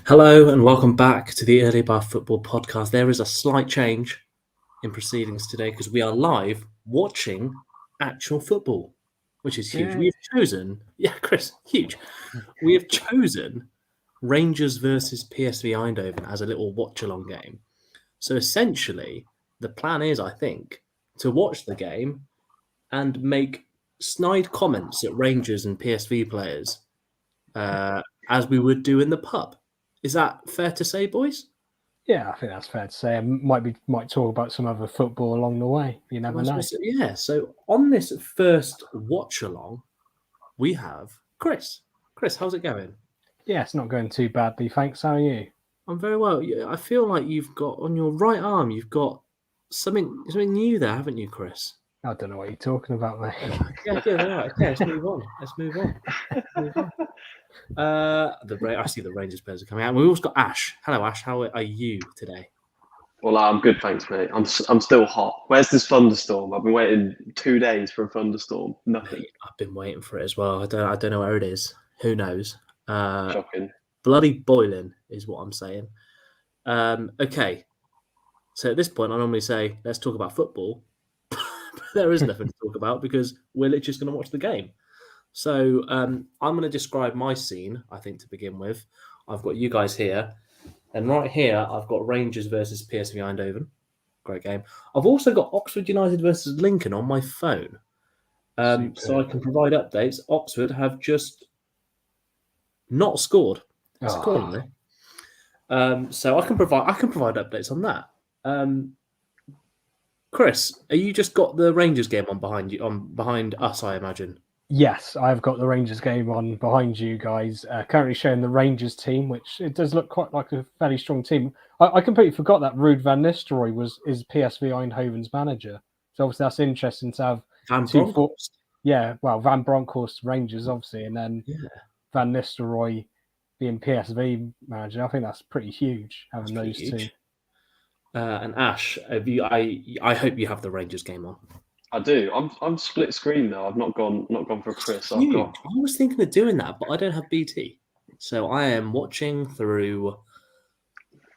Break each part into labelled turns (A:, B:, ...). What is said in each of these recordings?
A: Hello and welcome back to the Early Bar Football Podcast. There is a slight change in proceedings today because we are live watching actual football, which is huge.
B: Yeah.
A: We have chosen, Chris, huge. We have chosen Rangers versus Psv Eindhoven as a little watch-along game. So essentially, the plan is, I think, to watch the game and make snide comments at Rangers and PSV players as we would do in the pub. Is that fair to say, boys?
B: Yeah, I think that's fair to say. I might talk about some other football along the way. You never know.
A: Yeah, so on this first watch along, we have Chris. Chris, how's it going?
B: Yeah, it's not going too badly, thanks. How are you?
A: I'm very well. I feel like you've got on your right arm, you've got something new there, haven't you, Chris?
B: I don't know what you're talking about, mate.
A: Yeah, good. All right. Okay, let's move on. I see the Rangers players are coming out. We've also got Ash. Hello, Ash. How are you today?
C: Well, I'm good, thanks, mate. I'm still hot. Where's this thunderstorm? I've been waiting 2 days for a thunderstorm. Nothing.
A: Mate, I've been waiting for it as well. I don't know where it is. Who knows?
C: Shocking.
A: Bloody boiling is what I'm saying. Okay. So at this point, I normally say, let's talk about football. But there is nothing to talk about because we're literally just going to watch the game. So I'm going to describe my scene, I think, to begin with. I've got you guys here. And right here, I've got Rangers versus Psv Eindhoven. Great game. I've also got Oxford United versus Lincoln on my phone. So I can provide updates. Oxford have just not scored. It's a corner. So I can provide updates on that. Chris, are you just got the Rangers game on behind us? I imagine.
B: Yes, I've got the Rangers game on behind you guys. Currently showing the Rangers team, which it does look quite like a fairly strong team. I completely forgot that Ruud van Nistelrooy is PSV Eindhoven's manager. So obviously that's interesting to have
A: Van Bronckhorst.
B: Van Bronckhorst Rangers, obviously, and then Van Nistelrooy being PSV manager. I think that's pretty huge having those two.
A: And Ash, I hope you have the Rangers game on.
C: I do. I'm split screen though. I've not gone for Chris.
A: I was thinking of doing that, but I don't have BT, so I am watching through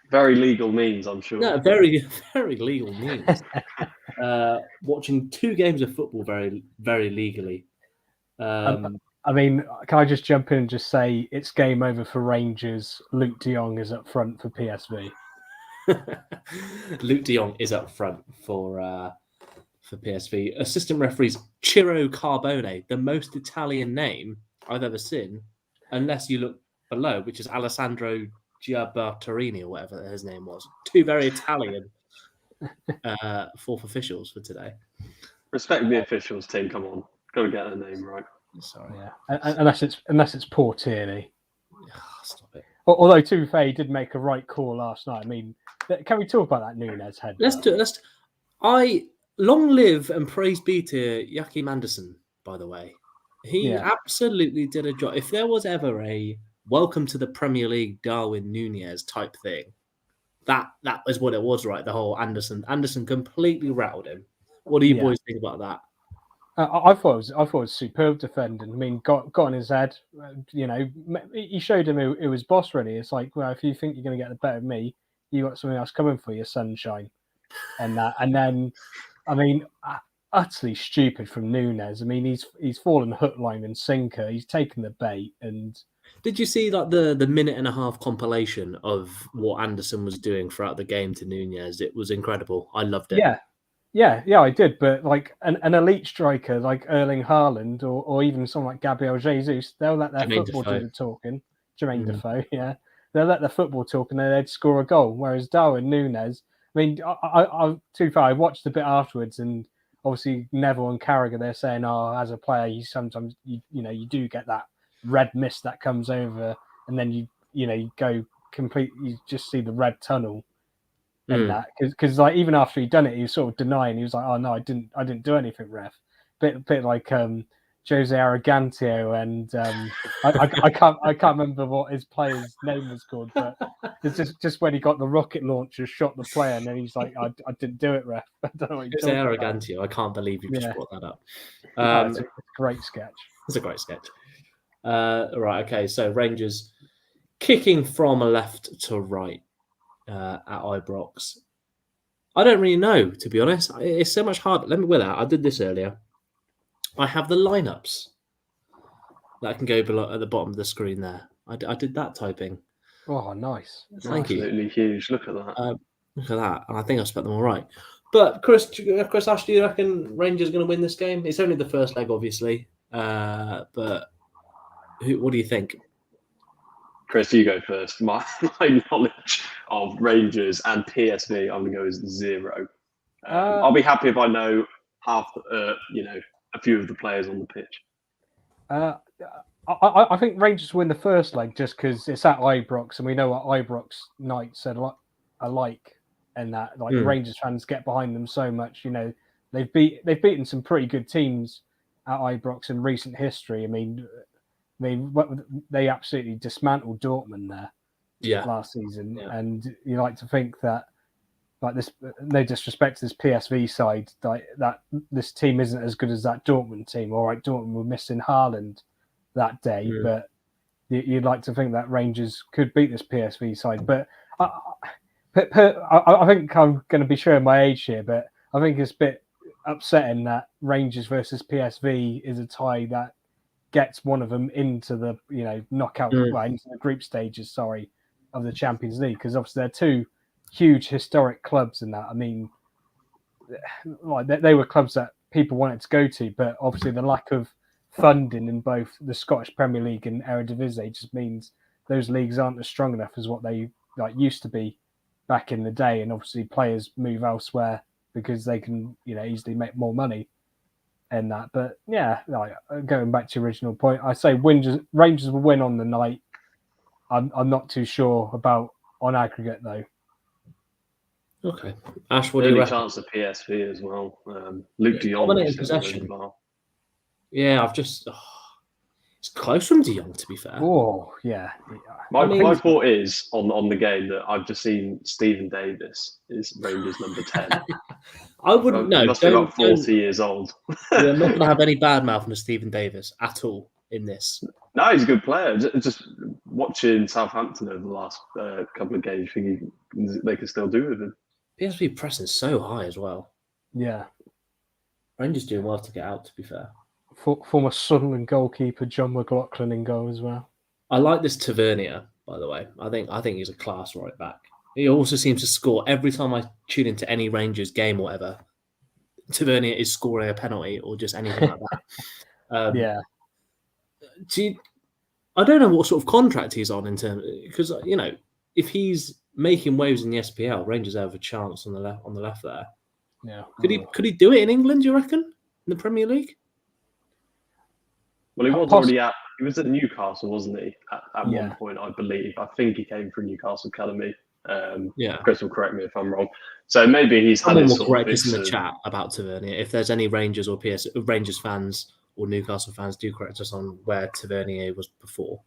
C: very legal means. I'm sure.
A: No, very very legal means. Watching 2 games of football very very legally.
B: I mean, can I just jump in and just say it's game over for Rangers? Luke de Jong is up front for PSV.
A: Luke de Jong is up front for PSV. Assistant referees Ciro Carbone, the most Italian name I've ever seen, unless you look below, which is Alessandro Giabartarini or whatever his name was. 2 very Italian fourth officials for today.
C: Respect the officials, team. Come on, got to get their name right.
B: Sorry, yeah. Unless it's poor Tierney.
A: Stop it.
B: Although to be fair, he did make a right call last night. I mean, can we talk about that Nunes head?
A: Let's do it. Long live and praise be to Joachim Andersen, by the way. He absolutely did a job. If there was ever a welcome to the Premier League Darwin Nunez type thing, that was what it was, right? The whole Andersen completely rattled him. What do you boys think about that?
B: I thought it was superb defending. I mean, got on his head. He showed him who was boss. Really, it's like, well, if you think you're going to get the better of me, you got something else coming for you, sunshine, and that. And then, I mean, utterly stupid from Nunes. I mean, he's fallen hook, line, and sinker. He's taken the bait. And
A: did you see like the minute and a half compilation of what Andersen was doing throughout the game to Nunes? It was incredible. I loved it.
B: Yeah, I did. But like an elite striker like Erling Haaland or even someone like Gabriel Jesus, they'll let their football do the talking. Jermaine Defoe, yeah. They'll let their football talk and then they'd score a goal. Whereas Darwin Nunes, I mean, too far. I watched a bit afterwards and obviously Neville and Carragher, they're saying, as a player, you sometimes, you do get that red mist that comes over and then you go complete, you just see the red tunnel. And that because like even after he'd done it, he was sort of denying. He was like, "Oh no, I didn't do anything, ref." Bit like Jose Arrogantio, and I can't remember what his player's name was called, but it's just when he got the rocket launcher, shot the player, and then he's like, "I didn't do it, ref." I don't know what
A: Jose Arrogantio. I can't believe you just brought that up.
B: It's a great sketch.
A: It's a great sketch. Right, okay. So Rangers kicking from a left to right at Ibrox. I don't really know, to be honest. It's so much harder. Let me with that. I did this earlier. I have the lineups that can go below at the bottom of the screen there. I did that typing.
B: Oh, nice.
A: Thank you.
C: Absolutely huge. Look at that.
A: Look at that. And I think I spent them all right. But Chris Ash, do you reckon Rangers are going to win this game? It's only the first leg, obviously. But what do you think?
C: Chris, you go first. My knowledge of Rangers and PSV, I'm going to go as 0. I'll be happy if I know half, a few of the players on the pitch.
B: I think Rangers win the first leg just because it's at Ibrox, and we know what Ibrox nights are like, and that the Rangers fans get behind them so much. You know, they've beaten some pretty good teams at Ibrox in recent history. I mean, they absolutely dismantled Dortmund there last season, and you like to think that, like, this, no disrespect to this PSV side, that this team isn't as good as that Dortmund team. All right, Dortmund were missing Haaland that day, but you'd like to think that Rangers could beat this PSV side. But I think I'm going to be showing my age here, but I think it's a bit upsetting that Rangers versus PSV is a tie that gets one of them into the knockout, into the group stages, of the Champions League, because obviously they're two huge historic clubs in that. I mean, like, they were clubs that people wanted to go to, but obviously the lack of funding in both the Scottish Premier League and Eredivisie just means those leagues aren't as strong enough as what they used to be back in the day, and obviously players move elsewhere because they can easily make more money and that. But going back to your original point, I say Rangers will win on the night. I'm not too sure about on aggregate though.
A: Okay, Ash, what do you reckon?
C: Chance of PSV as well. Luke de Jong
A: dominated possession. Yeah, it's close from de Jong, to be fair.
B: Oh yeah.
C: My thought is on the game that I've just seen Stephen Davis is Rangers number 10.
A: I wouldn't know.
C: He must be about 40 years old.
A: We're not going to have any bad mouth from Stephen Davis at all in this.
C: No, he's a good player. Just watching Southampton over the last couple of games, I think they can still do with him.
A: PSV pressing so high as well.
B: Yeah.
A: Rangers doing well to get out, to be fair.
B: Former Sunderland goalkeeper John McLaughlin in goal as well.
A: I like this Tavernier, by the way. I think he's a class right back. He also seems to score every time I tune into any Rangers game or whatever. Tavernier is scoring a penalty or just anything like that.
B: Yeah.
A: I don't know what sort of contract he's on in terms, because if he's making waves in the SPL, Rangers have a chance on the left there.
B: Yeah.
A: Could he do it in England? Do you reckon, in the Premier League?
C: Well, he was already at. He was at Newcastle, wasn't he? At one point, I believe. I think he came from Newcastle Academy. Chris will correct me if I'm wrong. So maybe he's had his sort of
A: correct us in the chat about Tavernier. If there's any Rangers or Rangers fans or Newcastle fans, do correct us on where Tavernier was before.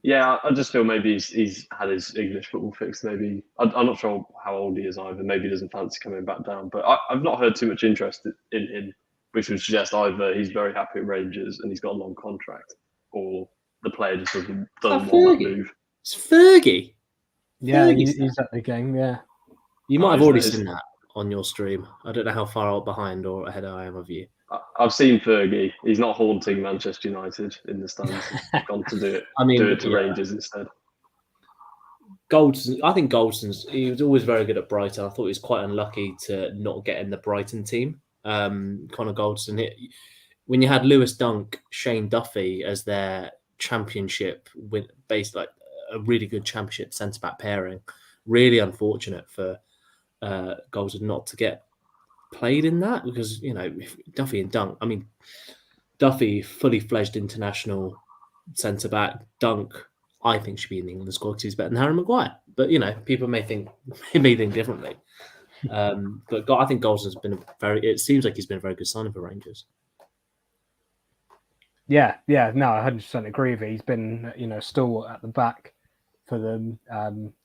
C: Yeah, I just feel maybe he's had his English football fixed. Maybe I'm not sure how old he is either. Maybe he doesn't fancy coming back down. But I've not heard too much interest in him, which would suggest either he's very happy at Rangers and he's got a long contract, or the player just doesn't want that move.
A: It's Fergie.
B: Yeah, he's at the game. Yeah,
A: you might have already seen that on your stream. I don't know how far behind or ahead I am of you.
C: I've seen Fergie. He's not haunting Manchester United in the stands. He's gone to do it. Do it to Rangers instead.
A: Goldson, I think Goldson's. He was always very good at Brighton. I thought he was quite unlucky to not get in the Brighton team. Connor Goldson. When you had Lewis Dunk, Shane Duffy as their championship with based like a really good championship centre back pairing, really unfortunate for Goldson not to get played in that, because Duffy and Dunk. I mean, Duffy, fully fledged international centre back. Dunk, I think, should be in the England squad because he's better than Harry Maguire. But people may think differently. But I think Goldson's been it seems like he's been a very good signing for Rangers.
B: Yeah, no, I 100% agree with you. He's been, stalwart at the back for them,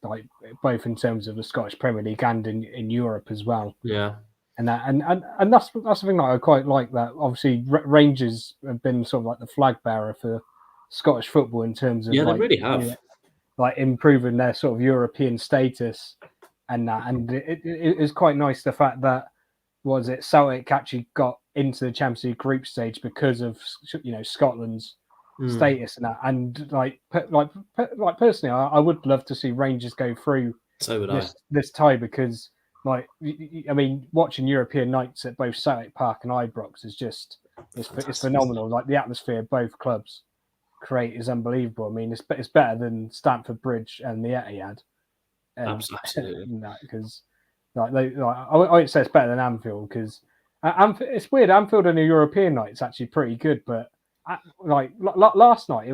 B: like both in terms of the Scottish Premier League and in Europe as well.
A: Yeah,
B: and that's the thing that I quite like. That obviously Rangers have been sort of like the flag bearer for Scottish football in terms of
A: they really have.
B: Like improving their sort of European status and that. And it is quite nice the fact that Celtic actually got into the Champions League group stage because of Scotland's status and that. And like personally, I would love to see Rangers go through this tie because watching European nights at both Celtic Park and Ibrox is just it's phenomenal. Like the atmosphere of both clubs create is unbelievable. I mean, it's better than Stamford Bridge and the Etihad.
A: Absolutely.
B: Because I won't say it's better than Anfield because it's weird. Anfield on a European night is actually pretty good, but last night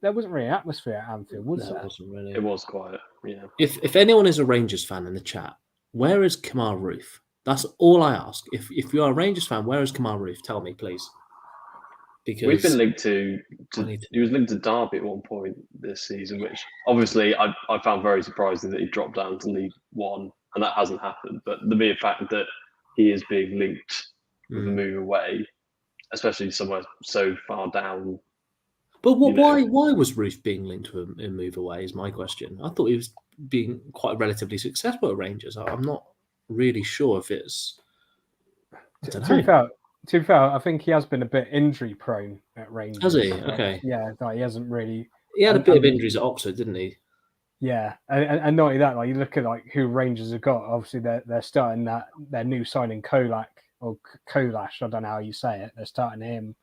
B: there wasn't really an atmosphere at Anfield, was there?
A: Wasn't really.
C: It was quiet. Yeah.
A: If anyone is a Rangers fan in the chat, where is Kamal Roof? That's all I ask. If you are a Rangers fan, where is Kamal Roof? Tell me, please. Because
C: we've been linked to he was linked to Derby at one point this season, which obviously I found very surprising that he dropped down to League One, and that hasn't happened. But the mere fact that he is being linked with a move away, especially somewhere so far down.
A: But why was Roof being linked to a move away is my question. I thought he was being quite relatively successful at Rangers. I'm not really sure if it's.
B: To be fair, I think he has been a bit injury prone at Rangers.
A: Has he? Okay.
B: Yeah, he hasn't really.
A: He had a bit of injuries at Oxford, didn't he?
B: Yeah, and not only that, like you look at who Rangers have got. Obviously, they're starting their new signing Kolash. I don't know how you say it. They're starting him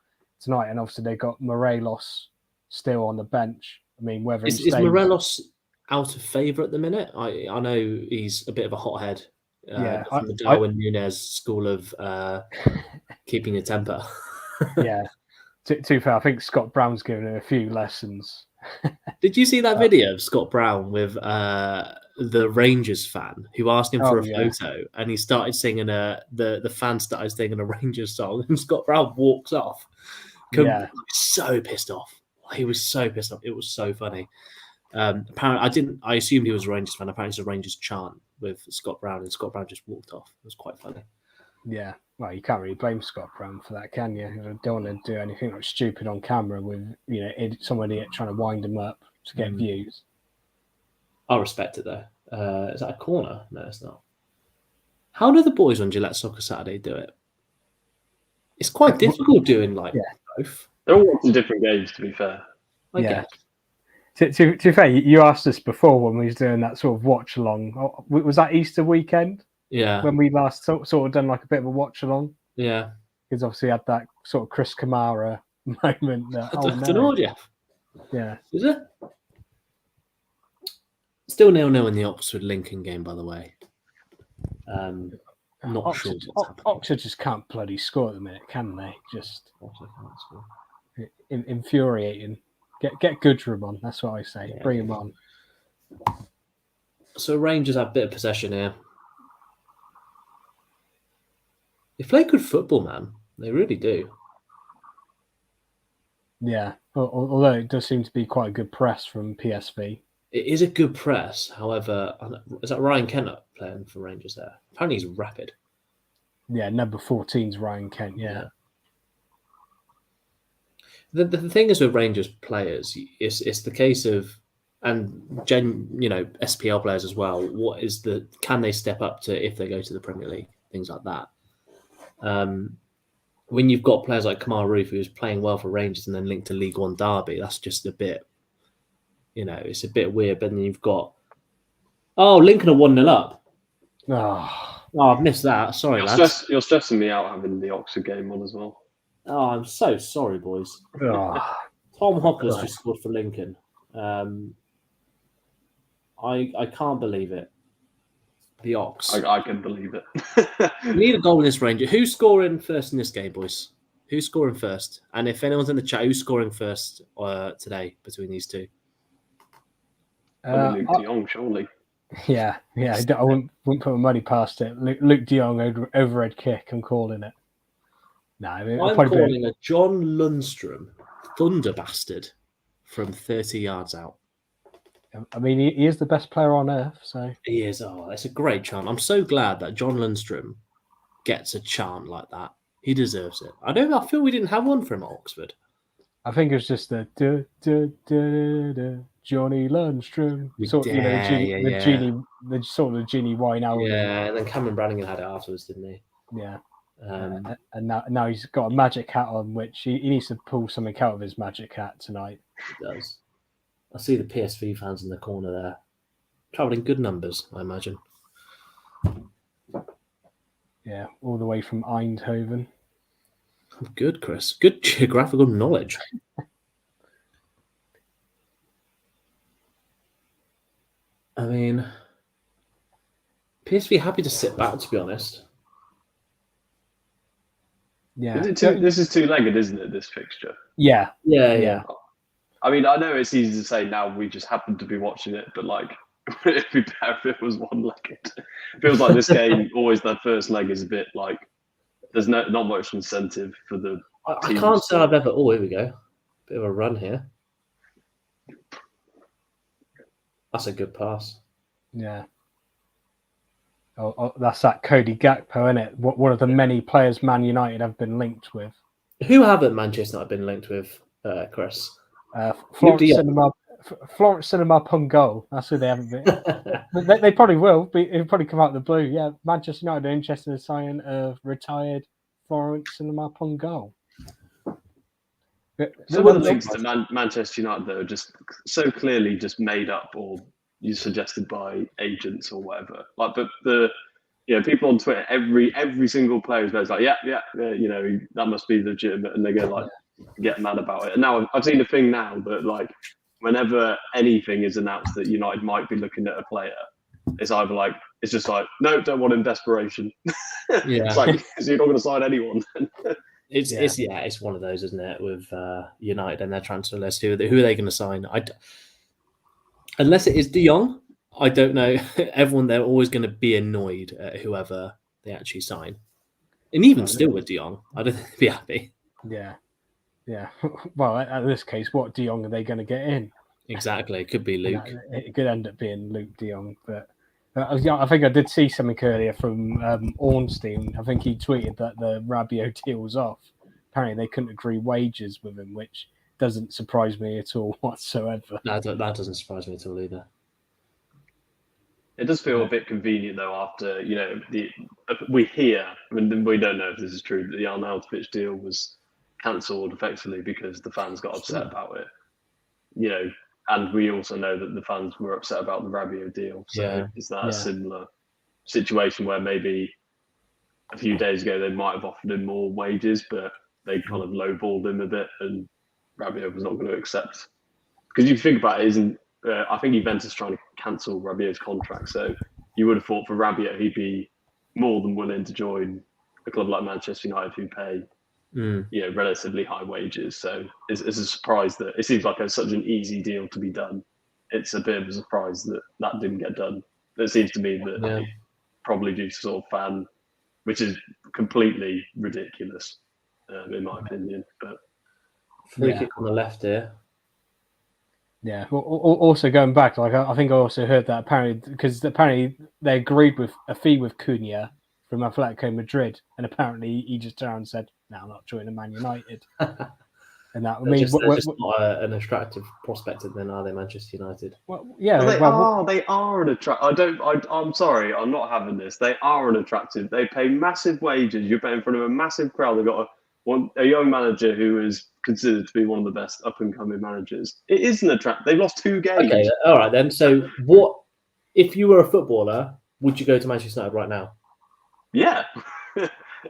B: tonight, and obviously they got Morelos still on the bench. I mean, whether
A: is Morelos out of favour at the minute? I know he's a bit of a hothead. From the Darwin Núñez school of keeping your temper.
B: Yeah. Too fair, I think Scott Brown's given him a few lessons.
A: Did you see that video of Scott Brown with the Rangers fan who asked him for a photo, and he started singing the fan started singing a Rangers song, and Scott Brown walks off. So pissed off. He was so pissed off. It was so funny. Apparently, I assumed he was a Rangers fan. Apparently, it's a Rangers chant with Scott Brown, and Scott Brown just walked off. It was quite funny.
B: Yeah, well, you can't really blame Scott Brown for that, can you? You don't want to do anything like stupid on camera with somebody trying to wind him up to get views.
A: I respect it though. Is that a corner? No, it's not. How do the boys on Gillette Soccer Saturday do it? It's quite difficult doing both.
C: They're all watching different games, to be fair.
A: I guess.
B: To be fair, you asked us before when we was doing that sort of watch along. Was that Easter weekend?
A: Yeah.
B: When we last sort of done like a bit of a watch along.
A: Yeah.
B: Because obviously had that sort of Chris Kamara moment.
A: I don't know, Jeff.
B: Yeah.
A: Is it? Still 0-0 in the Oxford Lincoln game, by the way. I'm not sure what's happening.
B: Oxford just can't bloody score at the minute, can they? Just infuriating. Get Goodrum on. That's what I say. Yeah. Bring him on.
A: So Rangers have a bit of possession here. They play good football, man. They really do.
B: Yeah, although it does seem to be quite a good press from PSV.
A: It is a good press. However, is that Ryan Kent playing for Rangers there? Apparently he's rapid.
B: Yeah, number 14's Ryan Kent, yeah.
A: The thing is with Rangers players, it's the case of, and SPL players as well, can they step up to if they go to the Premier League? Things like that. When you've got players like Kamal Roof, who's playing well for Rangers and then linked to League One Derby, that's just a bit, it's a bit weird. But then you've got, Lincoln are 1-0 up. I've missed that. Sorry, lads.
C: You're stressing me out having the Oxford game on as well.
A: Oh, I'm so sorry, boys. Tom Hopper's just scored for Lincoln. I can't believe it. The Ox.
C: I can believe it.
A: We need a goal in this Ranger. Who's scoring first in this game, boys? Who's scoring first? And if anyone's in the chat, who's scoring first today between these two?
C: Luke de Jong, surely.
B: Yeah. I wouldn't put my money past it. Luke de Jong overhead kick. I'm calling it. No, I'm
A: calling a John Lundstrom thunder bastard from 30 yards out.
B: I mean, he is the best player on earth, so
A: he is. Oh, it's a great chant. I'm so glad that John Lundstrom gets a chant like that. He deserves it. I feel we didn't have one for him at Oxford.
B: I think it was just the Johnny Lundstrom, sort
A: Yeah,
B: the genie, the sort of the Genie Wijnaldum.
A: Yeah, and then Cameron Brannigan had it afterwards, didn't he?
B: Yeah. And now he's got a magic hat on, which he needs to pull something out of his magic hat tonight.
A: He does. I see the PSV fans in the corner there, travelling good numbers, I imagine.
B: Yeah, all the way from Eindhoven.
A: Good, Chris. Good geographical knowledge. I mean, PSV happy to sit back, to be honest.
B: Yeah.
C: This is two-legged, isn't it, this fixture?
B: Yeah.
C: I mean, I know it's easy to say now we just happen to be watching it, but like, it'd be better if it was one-legged. It feels like this game, always that first leg is a bit like, there's not much incentive for the
A: I can't say I've ever... Oh, here we go. Bit of a run here. That's a good pass.
B: Yeah. Oh, that's that Cody Gakpo, isn't it? One of the many players Man United have been linked with.
A: Who haven't Manchester United been linked with, Chris?
B: Florence Cinema Pungo. That's who they haven't been. they probably will. It'll probably come out of the blue. Yeah, Manchester United are interested in signing a retired Florence Cinema Pungo.
C: Some of the links to Manchester United, though, are just so clearly just made up or suggested by agents or whatever. Like, but people on Twitter, every single player is like, yeah, that must be legitimate, and they go like, get mad about it. And now I've seen a thing now that like, whenever anything is announced that United might be looking at a player, it's either like, it's just like, no, don't want him, desperation.
A: Yeah,
C: it's like, so you're not going to sign anyone.
A: It's one of those, isn't it, with United and their transfer list. Who are they going to sign? Unless it is De Jong, I don't know. Everyone, they're always going to be annoyed at whoever they actually sign. And even still with De Jong, I don't think they'd be happy.
B: Yeah. Well, in this case, what De Jong are they going to get in?
A: Exactly. It could be Luke.
B: It could end up being Luke De Jong. But I think I did see something earlier from Ornstein. I think he tweeted that the Rabiot deal was off. Apparently, they couldn't agree wages with him, which doesn't surprise me at all whatsoever.
A: That doesn't surprise me at all either.
C: It does feel a bit convenient, though, after, we hear, I mean, we don't know if this is true, that the Arnautovic deal was cancelled effectively because the fans got upset about it. And we also know that the fans were upset about the Rabiot deal. So is that a similar situation where maybe a few days ago they might have offered him more wages, but they kind of lowballed him a bit, and Rabiot was not going to accept? Because you think about it, I think Juventus trying to cancel Rabiot's contract, so you would have thought for Rabiot he'd be more than willing to join a club like Manchester United who pay relatively high wages. So it's a surprise that it seems like such an easy deal to be done. It's a bit of a surprise that didn't get done. It seems to me that probably due to sort of fan, which is completely ridiculous in my opinion. But
A: free kick on the left here.
B: Yeah. Well, also going back, like I think I also heard that apparently they agreed with a fee with Cunha from Atletico Madrid, and apparently he just turned around and said, "No, I'm not joining Man United." And that
A: means they're just not an attractive prospect, then, are they? Manchester United.
B: Well, yeah,
C: they are an attractive. I'm sorry, I'm not having this. They are an attractive. They pay massive wages. You're paying in front of a massive crowd. They've got a young manager who is considered to be one of the best up and coming managers. It is an attractive. They've lost 2 games.
A: Okay, all right then. So, what if you were a footballer? Would you go to Manchester United right now?
C: Yeah.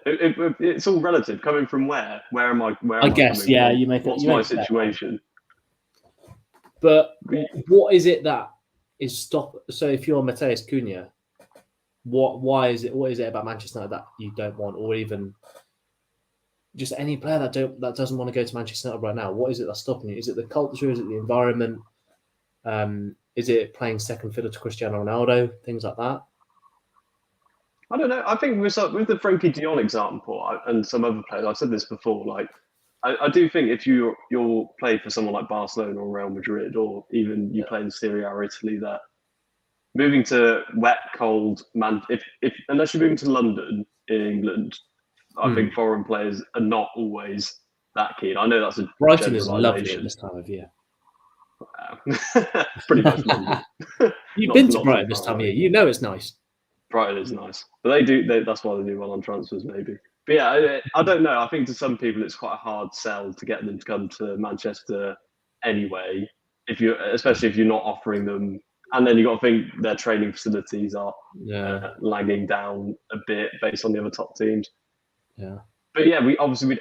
C: It's all relative. Coming from where? Where am I?
A: I guess, yeah. You make.
C: What's my situation?
A: But what is it that is stop? So if you're Matheus Cunha, what is it about Manchester United that you don't want, or even just any player that doesn't want to go to Manchester United right now? What is it that's stopping you? Is it the culture? Is it the environment? Is it playing second fiddle to Cristiano Ronaldo? Things like that.
C: I don't know. I think with the Frankie de Jong example and some other players, I've said this before. Like, I do think if you're play for someone like Barcelona or Real Madrid, or even you play in Serie A or Italy, that moving to wet, cold unless you're moving to London in England, I think foreign players are not always that keen. I know that's a
A: Brighton is lovely at this time of year.
C: Pretty much London.
A: You've been to Brighton this time of year. You know it's nice.
C: Brighton is nice, but they do. That's why they do well on transfers, maybe. But yeah, I don't know. I think to some people it's quite a hard sell to get them to come to Manchester anyway. Especially if you're not offering them, and then you got to think their training facilities are lagging down a bit based on the other top teams.
A: Yeah.
C: But yeah,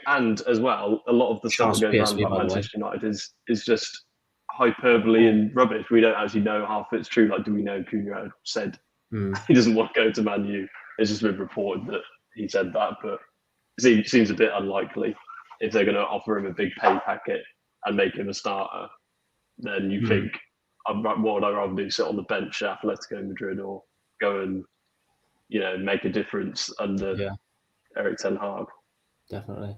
C: and as well, a lot of the stuff that goes around about Manchester United is just hyperbole and rubbish. We don't actually know half of it's true. Like, do we know Cunha said he doesn't want to go to Man U? It's just been reported that he said that, but it seems a bit unlikely. If they're going to offer him a big pay packet and make him a starter, then you think, what would I rather do? Sit on the bench at Atletico Madrid or go and make a difference under Erik ten Hag?
A: Definitely.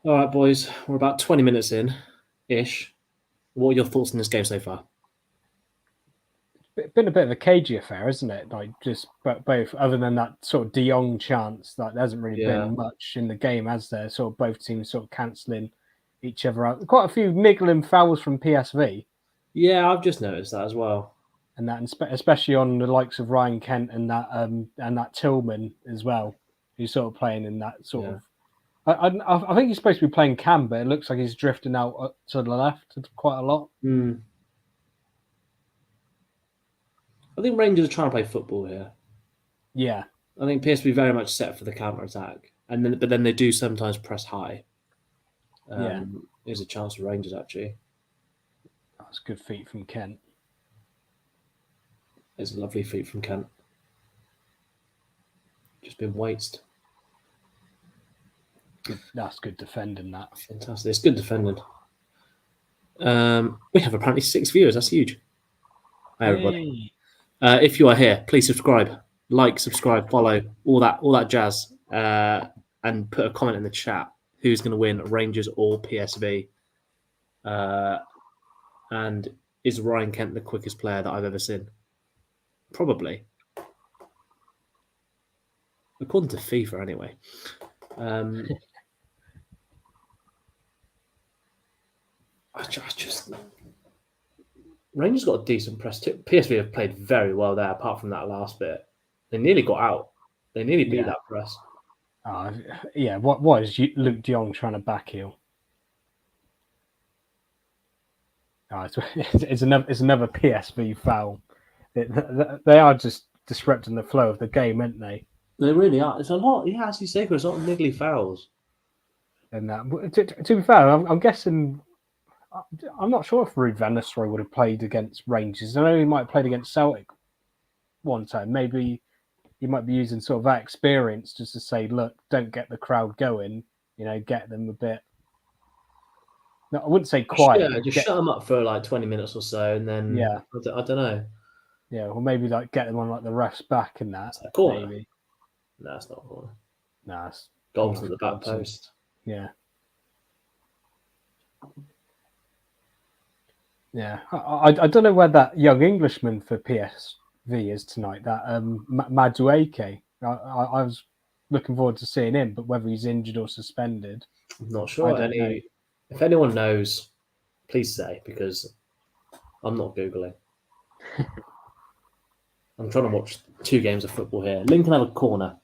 A: All right, boys, we're about 20 minutes in-ish. What are your thoughts on this game so far?
B: It's been a bit of a cagey affair, isn't it? Like, just both, other than that sort of De Jong chance, like there hasn't really been much in the game, has there? Sort of both teams sort of cancelling each other out. Quite a few niggling fouls from PSV.
A: Yeah, I've just noticed that as well.
B: And that, especially on the likes of Ryan Kent and that Tillman as well, who's sort of playing in that sort of. I think he's supposed to be playing cam, but it looks like he's drifting out to the left quite a lot.
A: I think Rangers are trying to play football here.
B: Yeah,
A: I think PSV very much set for the counter attack, but then they do sometimes press high. There's a chance for Rangers actually.
B: That's good feet from Kent.
A: It's a lovely feet from Kent. Just been wasted.
B: That's good defending. That
A: fantastic. It's good defending. We have apparently 6 viewers. That's huge. Hi everybody. If you are here, please subscribe, like, subscribe, follow, all that jazz, and put a comment in the chat. Who's going to win, Rangers or PSV? And is Ryan Kent the quickest player that I've ever seen? Probably. According to FIFA, anyway. I just Rangers got a decent press too. PSV have played very well there, apart from that last bit. They nearly got out. They nearly beat that press.
B: What is Luke de Jong trying to backheel? It's another PSV foul. They are just disrupting the flow of the game, aren't they?
A: They really are. It's a lot. Yeah, as you say, it's a lot of niggly fouls.
B: And to be fair, I'm guessing. I'm not sure if Ruud van Nistelrooy would have played against Rangers. I know he might have played against Celtic one time. Maybe he might be using sort of that experience just to say, look, don't get the crowd going. Get them a bit. No, I wouldn't say quiet.
A: Yeah, just shut them up for like 20 minutes or so, and then I don't know.
B: Yeah, or maybe like get them on like the ref's back and that.
A: Corner.
B: Maybe.
A: No, it's not a corner.
B: No, it's
A: Goals at the back post.
B: Yeah. Yeah, I don't know where that young Englishman for PSV is tonight. That Madueke. I was looking forward to seeing him, but whether he's injured or suspended,
A: I'm not sure. If anyone knows, please say, because I'm not Googling. I'm trying to watch 2 games of football here. Lincoln have a corner.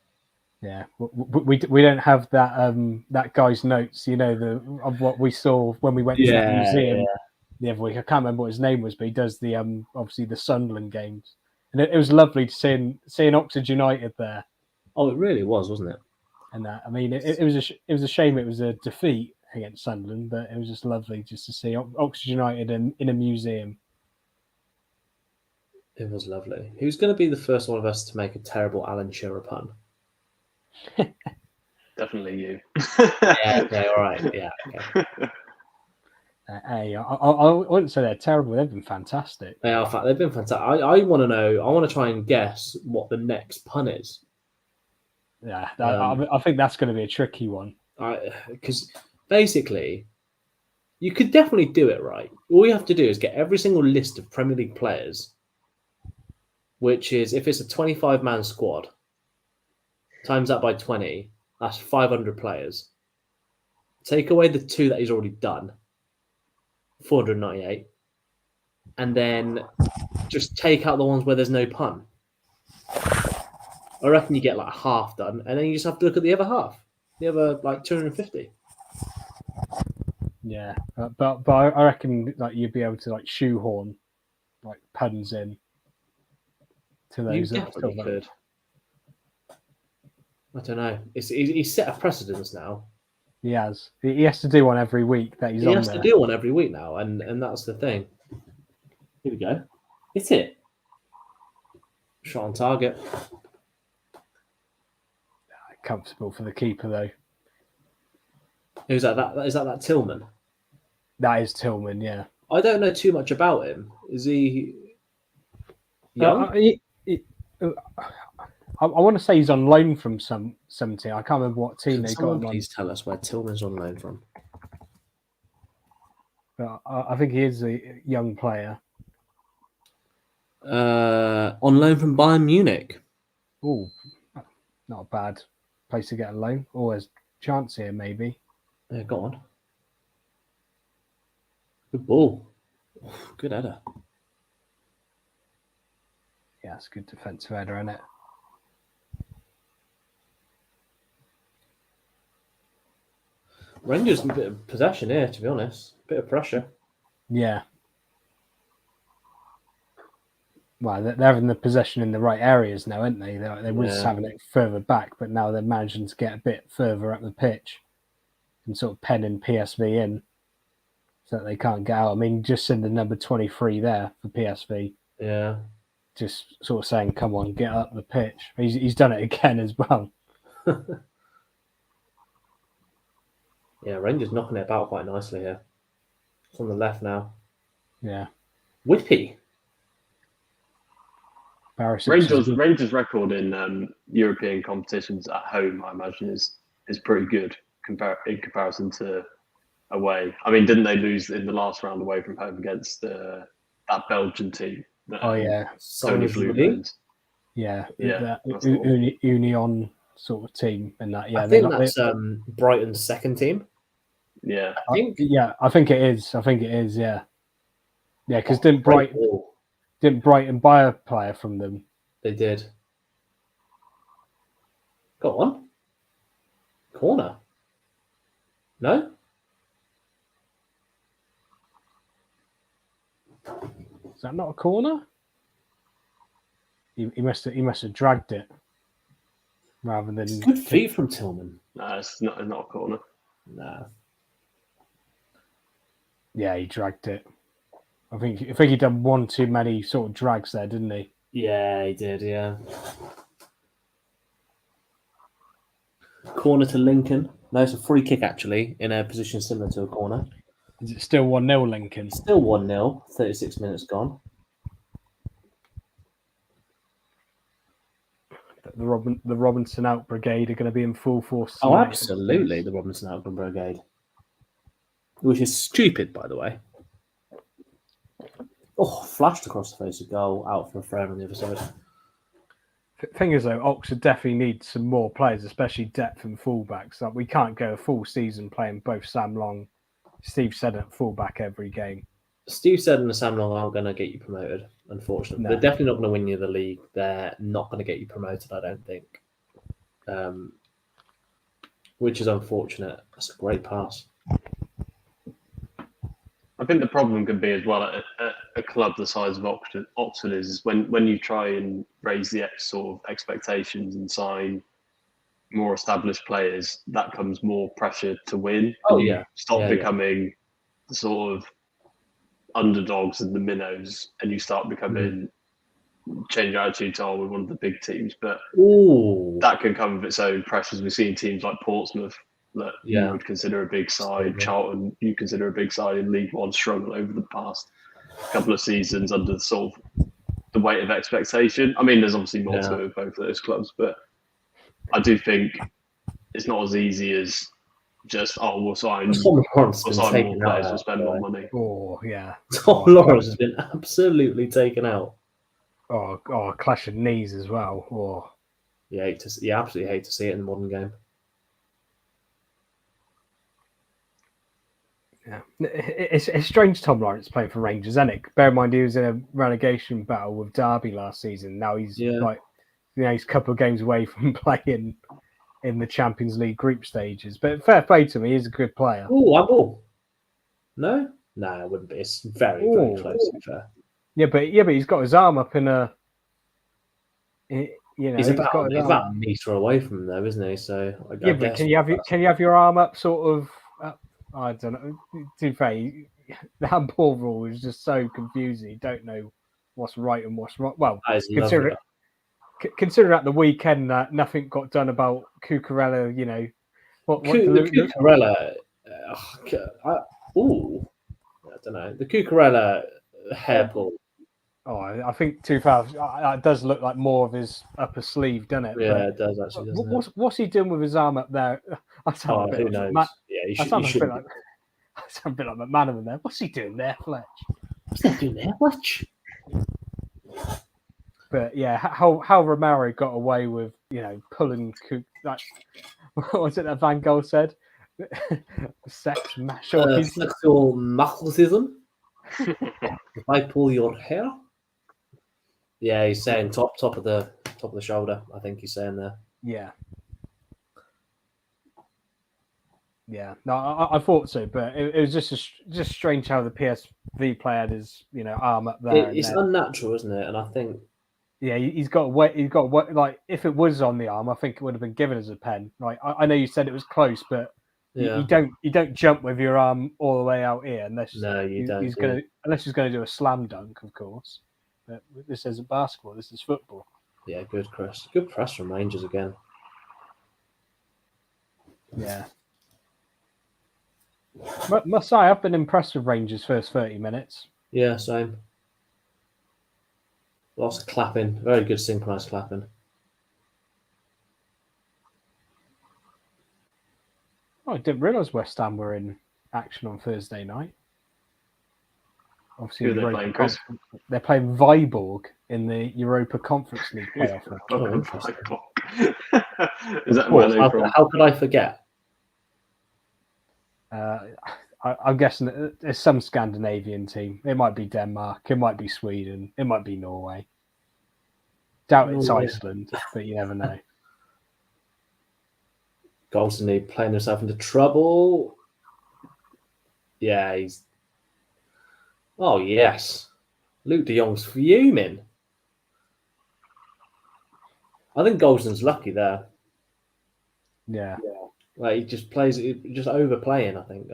B: Yeah, we don't have that guy's notes. Of what we saw when we went to that museum the other week. I can't remember what his name was, but he does the obviously the Sunderland games, and it was lovely to seeing Oxford United there.
A: Oh, it really was, wasn't it?
B: And I mean, it was a shame it was a defeat against Sunderland, but it was just lovely just to see Oxford United in a museum.
A: It was lovely. Who's going to be the first one of us to make a terrible Alan Shearer pun?
C: Definitely you.
A: Yeah, okay, all right. Yeah, okay.
B: Hey, I wouldn't say they're terrible. They've been fantastic.
A: They've been fantastic. I want to know. I want to try and guess what the next pun is.
B: Yeah, I think that's going to be a tricky one.
A: Because basically, you could definitely do it right. All you have to do is get every single list of Premier League players, which is, if it's a 25-man squad, times that by 20, that's 500 players. take away the 2 that he's already done, 498, and then just take out the ones where there's no pun. I reckon you get like half done, and then you just have to look at the other half, the other like 250.
B: Yeah, but I reckon like you'd be able to like shoehorn like puns in to those.
A: You definitely could. I don't know. He's set a precedence now.
B: He has. He has to do one every week that he's on there.
A: He has to do one every week now, and that's the thing. Here we go. Hit it. Shot on target.
B: Comfortable for the keeper though.
A: Who's that? Is that Tillman?
B: That is Tillman. Yeah.
A: I don't know too much about him. Is he young?
B: I want to say he's on loan from some team. I can't remember what team they got him on.
A: Please tell us where Tillman's on loan from.
B: But I think he is a young player.
A: On loan from Bayern Munich.
B: Oh, not a bad place to get a loan. Always chance here, maybe.
A: Yeah, go on. Good ball. Good header.
B: Yeah, it's a good defensive header, isn't it?
A: Rangers a bit of possession here, to be honest. A bit of pressure.
B: Yeah. Well, they're having the possession in the right areas now, aren't they? They were just having it further back, but now they're managing to get a bit further up the pitch and sort of penning PSV in so that they can't get out. I mean, just send the number 23 there for PSV.
A: Yeah.
B: Just sort of saying, come on, get up the pitch. He's done it again as well.
A: Yeah, Rangers knocking it about quite nicely here. It's on the left now.
B: Yeah.
A: Whippy.
C: Rangers' record in European competitions at home, I imagine, is pretty good in comparison to away. I mean, didn't they lose in the last round away from home against that Belgian team? Tony Blue.
B: Yeah. Union sort of team and that. Yeah,
A: I think that's Brighton's second team.
C: Yeah,
B: I think it is. Yeah, because didn't Brighton buy a player from them?
A: They did. Go on. Corner. No?
B: Is that not a corner? He must have dragged it rather than.
A: It's good feet from Tillman.
C: No, it's not a corner.
A: No.
B: Yeah, he dragged it. I think he done one too many sort of drags there, didn't he?
A: Yeah, he did. Yeah. Corner to Lincoln. No, it's a free kick actually in a position similar to a corner.
B: Is it still 1-0 Lincoln?
A: Still 1-0. 36 minutes gone.
B: The Robinson Out Brigade are going to be in full force.
A: Oh, absolutely, the Robinson Out Brigade. Which is stupid, by the way. Oh, flashed across the face of goal, out for a throw on the other side.
B: The thing is, though, Oxford definitely needs some more players, especially depth and fullbacks. Like, we can't go a full season playing both Sam Long, Steve Seddon at fullback every game.
A: Steve Seddon and Sam Long aren't going to get you promoted, unfortunately. No. They're definitely not going to win you the league. They're not going to get you promoted, I don't think. Which is unfortunate. That's a great pass.
C: I think the problem could be as well at a club the size of Oxford is when you try and raise the sort of expectations and sign more established players, that comes more pressure to win.
A: Oh, yeah.
C: Stop becoming the sort of underdogs and the minnows, and you start becoming change attitude to we're one of the big teams. But that can come with its own pressures. We've seen teams like Portsmouth that you would consider a big side, Charlton you consider a big side in League One, struggle over the past couple of seasons under sort of the weight of expectation. I mean, there's obviously more to it with both of those clubs, but I do think it's not as easy as just we'll sign more players, we'll spend more money.
B: Oh yeah,
A: Tom Lawrence has been absolutely taken out.
B: A clash of knees as well.
A: You absolutely hate to see it in the modern game.
B: Yeah, it's strange Tom Lawrence playing for Rangers, isn't it? Bear in mind he was in a relegation battle with Derby last season. Now he's he's a couple of games away from playing in the Champions League group stages. But fair play to him, he's a good player.
A: Oh, no, it wouldn't be. It's very close. To be fair.
B: Yeah, but he's got his arm up in a.
A: He's about a metre away from him, though, isn't he? So
B: but can you have your arm up sort of? I don't know. To be fair, the handball rule is just so confusing. You don't know what's right and what's wrong. Well, consider at the weekend that nothing got done about Cucurella. You know,
A: Cucurella. I don't know. The Cucurella hair pull.
B: Oh, I think 2000. It does look like more of his upper sleeve, doesn't it?
A: Yeah, it does actually.
B: What's he doing with his arm up there?
A: Who knows?
B: I sound a bit like McManaman there. What's he doing there, Fletch?
A: What's he doing there, Fletch?
B: But yeah, how Romero got away with pulling like what was it that Van Gogh said? Sexual
A: masochism. If I pull your hair. Yeah, he's saying top of the shoulder. I think he's saying there.
B: Yeah. No, I thought so, but it was just strange how the PSV player had his arm up there.
A: It's unnatural, isn't it? And I think
B: he's got weight. He's got weight. Like if it was on the arm, I think it would have been given as a pen. Like I know you said it was close, but you don't jump with your arm all the way out here unless unless he's going to do a slam dunk, of course. But this isn't basketball. This is football.
A: Yeah, good press. Good press from Rangers again.
B: Yeah. Must say, I've been impressed with Rangers' first 30 minutes.
A: Yeah, same. Lots of clapping. Very good synchronised clapping.
B: I didn't realise West Ham were in action on Thursday night. Obviously, they're playing Viborg in the Europa Conference League playoff.
C: Is that where they're from?
A: How could I forget?
B: I'm guessing there's some Scandinavian team. It might be Denmark. It might be Sweden. It might be Norway. Doubt it's Iceland, but you never know.
A: Goldston playing himself into trouble. Yeah, he's. Oh yes, Luke De Jong's fuming. I think Goldston's lucky there.
B: Yeah.
A: Like he just plays, just overplaying. I think.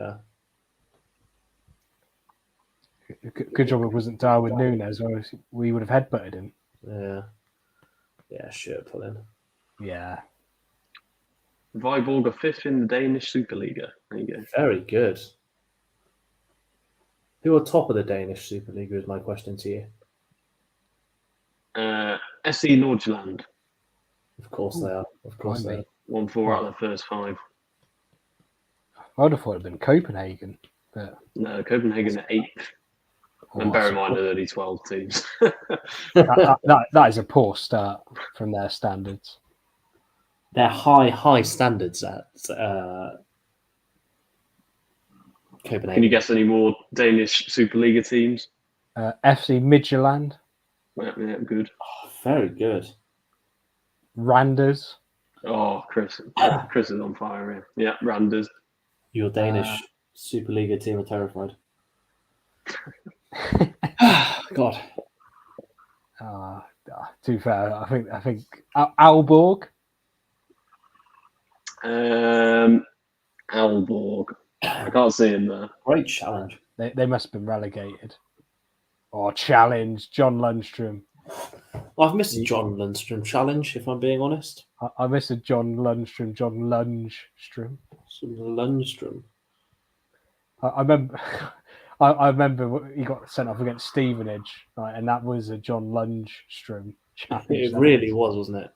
B: Good job it wasn't Darwin Núñez, or we would have headbutted him.
A: Yeah, shirt pulling.
B: Yeah.
C: Viborg are fifth in the Danish Superliga. There you go.
A: Very good. Who are top of the Danish Superliga is my question to you.
C: SE Nordjylland.
A: Of course they are. Of course they are.
C: Won 4 out of the first 5.
B: I would have thought it had been Copenhagen. But...
C: No, Copenhagen are 8th. And bear in mind, there are only 12 teams.
B: that is a poor start from their standards.
A: They're high standards at Copenhagen.
C: Can you guess any more Danish Superliga teams?
B: FC Midtjylland.
C: Yeah, good.
A: Oh, very good.
B: Randers.
C: Oh, Chris is on fire here. Yeah, Randers.
A: Your Danish Superliga team are terrified. God.
B: Too fair. I think Aalborg.
C: Aalborg. I can't see him there.
A: Great challenge.
B: They must have been relegated. Or challenge, John Lundstrom.
A: I've missed a John Lundstrom challenge, if I'm being honest.
B: I miss a John Lundstrom.
A: Lundstrom.
B: I remember he got sent off against Stevenage, right, and that was a John Lundstrom challenge.
A: It really was, wasn't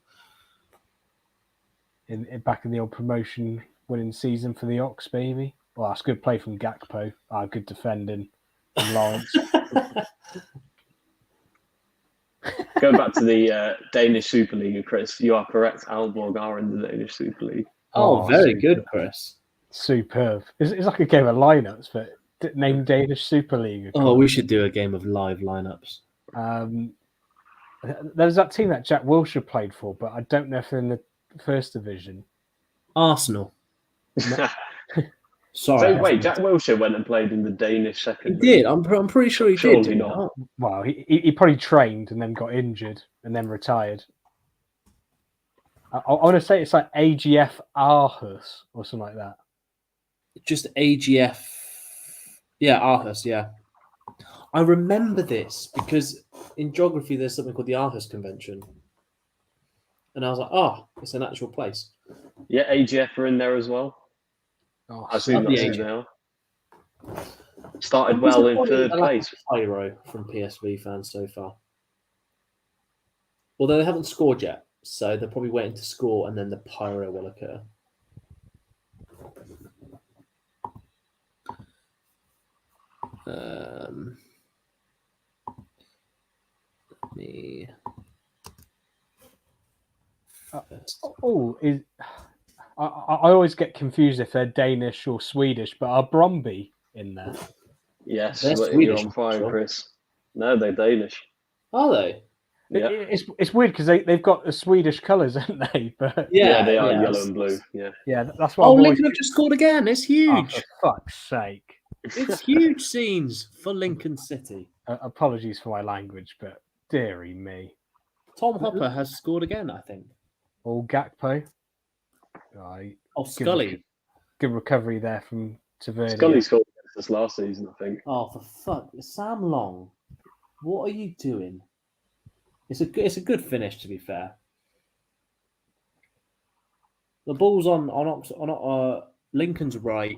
B: it? Back in the old promotion winning season for the Ox, baby. Well, that's good play from Gakpo. Good defending from Lawrence.
C: Going back to the Danish Superliga, Chris, you are correct. Aalborg are in the Danish Super League.
A: Oh, very good, Chris.
B: Superb. It's like a game of lineups, but named Danish Super League.
A: Oh, we should do a game of live lineups.
B: There's that team that Jack Wilshere played for, but I don't know if they're in the first division.
A: Arsenal.
C: No.
A: Sorry.
C: So wait, Jack Wilshere went and played in the Danish second.
A: He did. I'm pretty sure he
C: Surely
A: did.
C: not.
B: Well, he probably trained and then got injured and then retired. I want to say it's like AGF Aarhus or something like that.
A: Just AGF. Yeah, Aarhus, yeah. I remember this because in geography there's something called the Aarhus Convention. And I was like, oh, it's an actual place.
C: Yeah, AGF are in there as well.
B: Oh,
C: I assume that's who they are. Started well in third place.
A: Pyro from PSV fans so far. Although they haven't scored yet, so they're probably waiting to score and then the pyro will occur.
B: I always get confused if they're Danish or Swedish, but are Bromby in there?
C: Yes,
A: They're
C: you're
A: Swedish,
C: on fire,
A: sure.
C: Chris. No, they're Danish.
A: Are they?
C: Yeah.
B: It's weird because they've got the Swedish colours, haven't they? But
C: yeah, they are yellow and blue.
B: Yeah, that's what.
A: Oh, Lincoln have just scored again. It's huge.
B: Oh, for fuck's sake!
A: It's huge scenes for Lincoln City.
B: Apologies for my language, but dearie me.
A: Tom Hopper has scored again, I think.
B: All Gakpo. Right.
A: Oh, Scully.
B: Good recovery there from Tavernier.
C: Scully scored against us last season, I think.
A: Oh, for fuck. Sam Long, what are you doing? It's a good finish, to be fair. The ball's on Lincoln's right.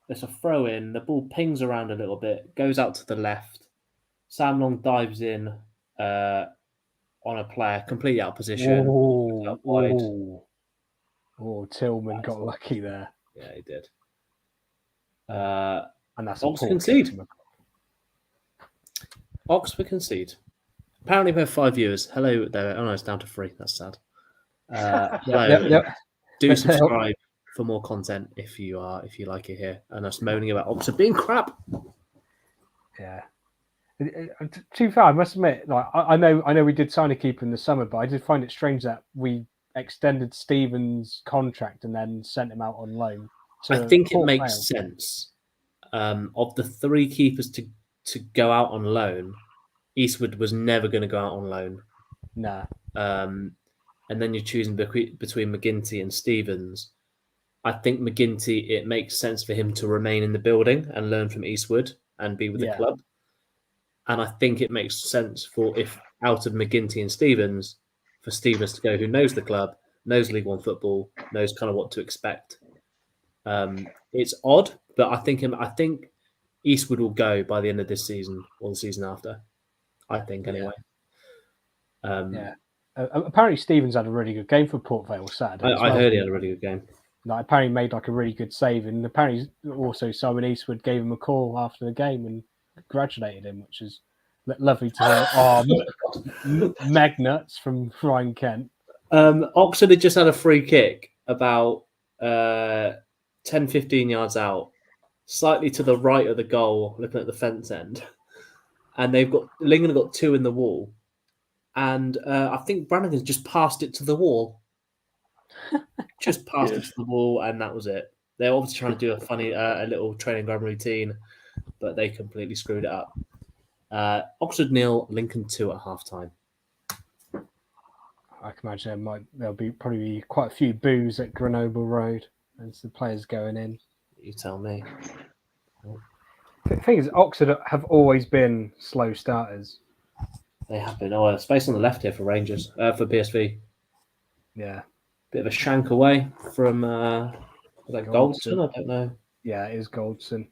A: There's a throw in. The ball pings around a little bit, goes out to the left. Sam Long dives in on a player, completely out of position.
B: Tillman got lucky there.
A: Yeah, he did.
B: And that's
A: Oxford concede. Oxford concede. Apparently we have 5 viewers. Hello there. Oh no, it's down to 3. That's sad. Hello. Yep. Do subscribe for more content if you like it here. And us moaning about Oxford being crap.
B: Yeah. To be fair, I must admit, like I know we did sign a keeper in the summer, but I did find it strange that we extended Stevens' contract and then sent him out on loan.
A: I think it makes sense. Of the 3 keepers to go out on loan, Eastwood was never going to go out on loan.
B: Nah.
A: And then you're choosing between McGinty and Stevens. I think McGinty, it makes sense for him to remain in the building and learn from Eastwood and be with the club. And I think it makes sense for if out of McGinty and Stevens, for Stevens to go who knows the club, knows League One football, knows kind of what to expect. It's odd, but I think Eastwood will go by the end of this season or the season after. I think anyway.
B: Apparently Stevens had a really good game for Port Vale Saturday.
A: I heard he had a really good game.
B: Like, apparently made like a really good save, and apparently also Simon Eastwood gave him a call after the game and congratulated him, which is lovely to hear. Magnuts from Ryan Kent.
A: Oxford had just had a free kick about 10-15 yards out, slightly to the right of the goal, looking at the fence end. And Lincoln have got 2 in the wall. And I think Brannigan's just passed it to the wall. Just passed it to the wall, and that was it. They're obviously trying to do a funny, a little training ground routine, but they completely screwed it up. Oxford 0, Lincoln 2 at half-time.
B: I can imagine there'll probably be quite a few boos at Grenoble Road as the players going in.
A: You tell me.
B: The thing is, Oxford have always been slow starters.
A: They have been. Oh, space on the left here for Rangers, for PSV.
B: Yeah.
A: Bit of a shank away from Goldson? I don't know.
B: Yeah, it is Goldson.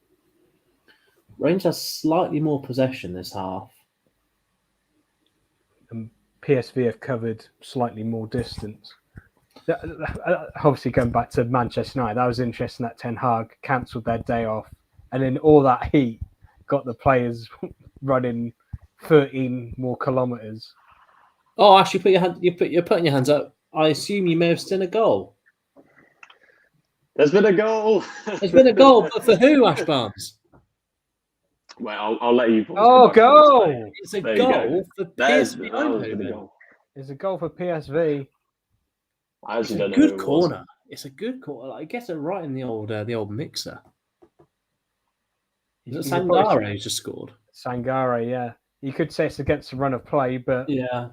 A: Rangers has slightly more possession this half.
B: And PSV have covered slightly more distance. Obviously, going back to Manchester United, that was interesting that Ten Hag cancelled their day off. And then all that heat got the players running 13 more kilometres.
A: Oh, actually, you're putting your hands up. I assume you may have seen a goal.
C: There's been a goal.
A: There's been a goal, but for who, Ash Barnes?
C: Well, I'll let you.
B: Oh, goal!
A: It's a goal for PSV
C: That was a
A: Eindhoven.
C: goal.
B: It's a goal for PSV.
C: I
A: It's
C: actually
A: a
C: don't know
A: good
C: who it was.
A: corner. It's a good corner. I guess it right in the old mixer. Is it Sangare who just scored?
B: Sangare, yeah. You could say it's against the run of play, but
A: Yeah,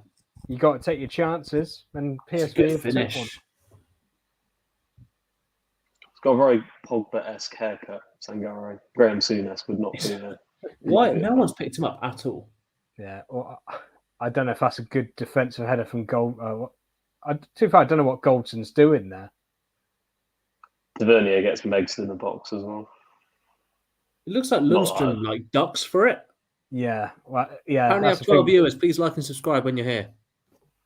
B: you got to take your chances. And
A: it's a
B: PSV
A: good
B: have took one.
A: finish.
C: It's got a very Pogba-esque haircut. Sangare. Graham Souness would not be.
A: Why? No one's picked him up at all.
B: Yeah. Well, I don't know if that's a good defensive header from Gold. Too far, I don't know what Goldson's doing there.
C: Tavernier gets Megs in the box as well.
A: It looks like Lundstrom ducks for it.
B: Yeah. Well, yeah.
A: Apparently, have 12 viewers. Please like and subscribe when you're here.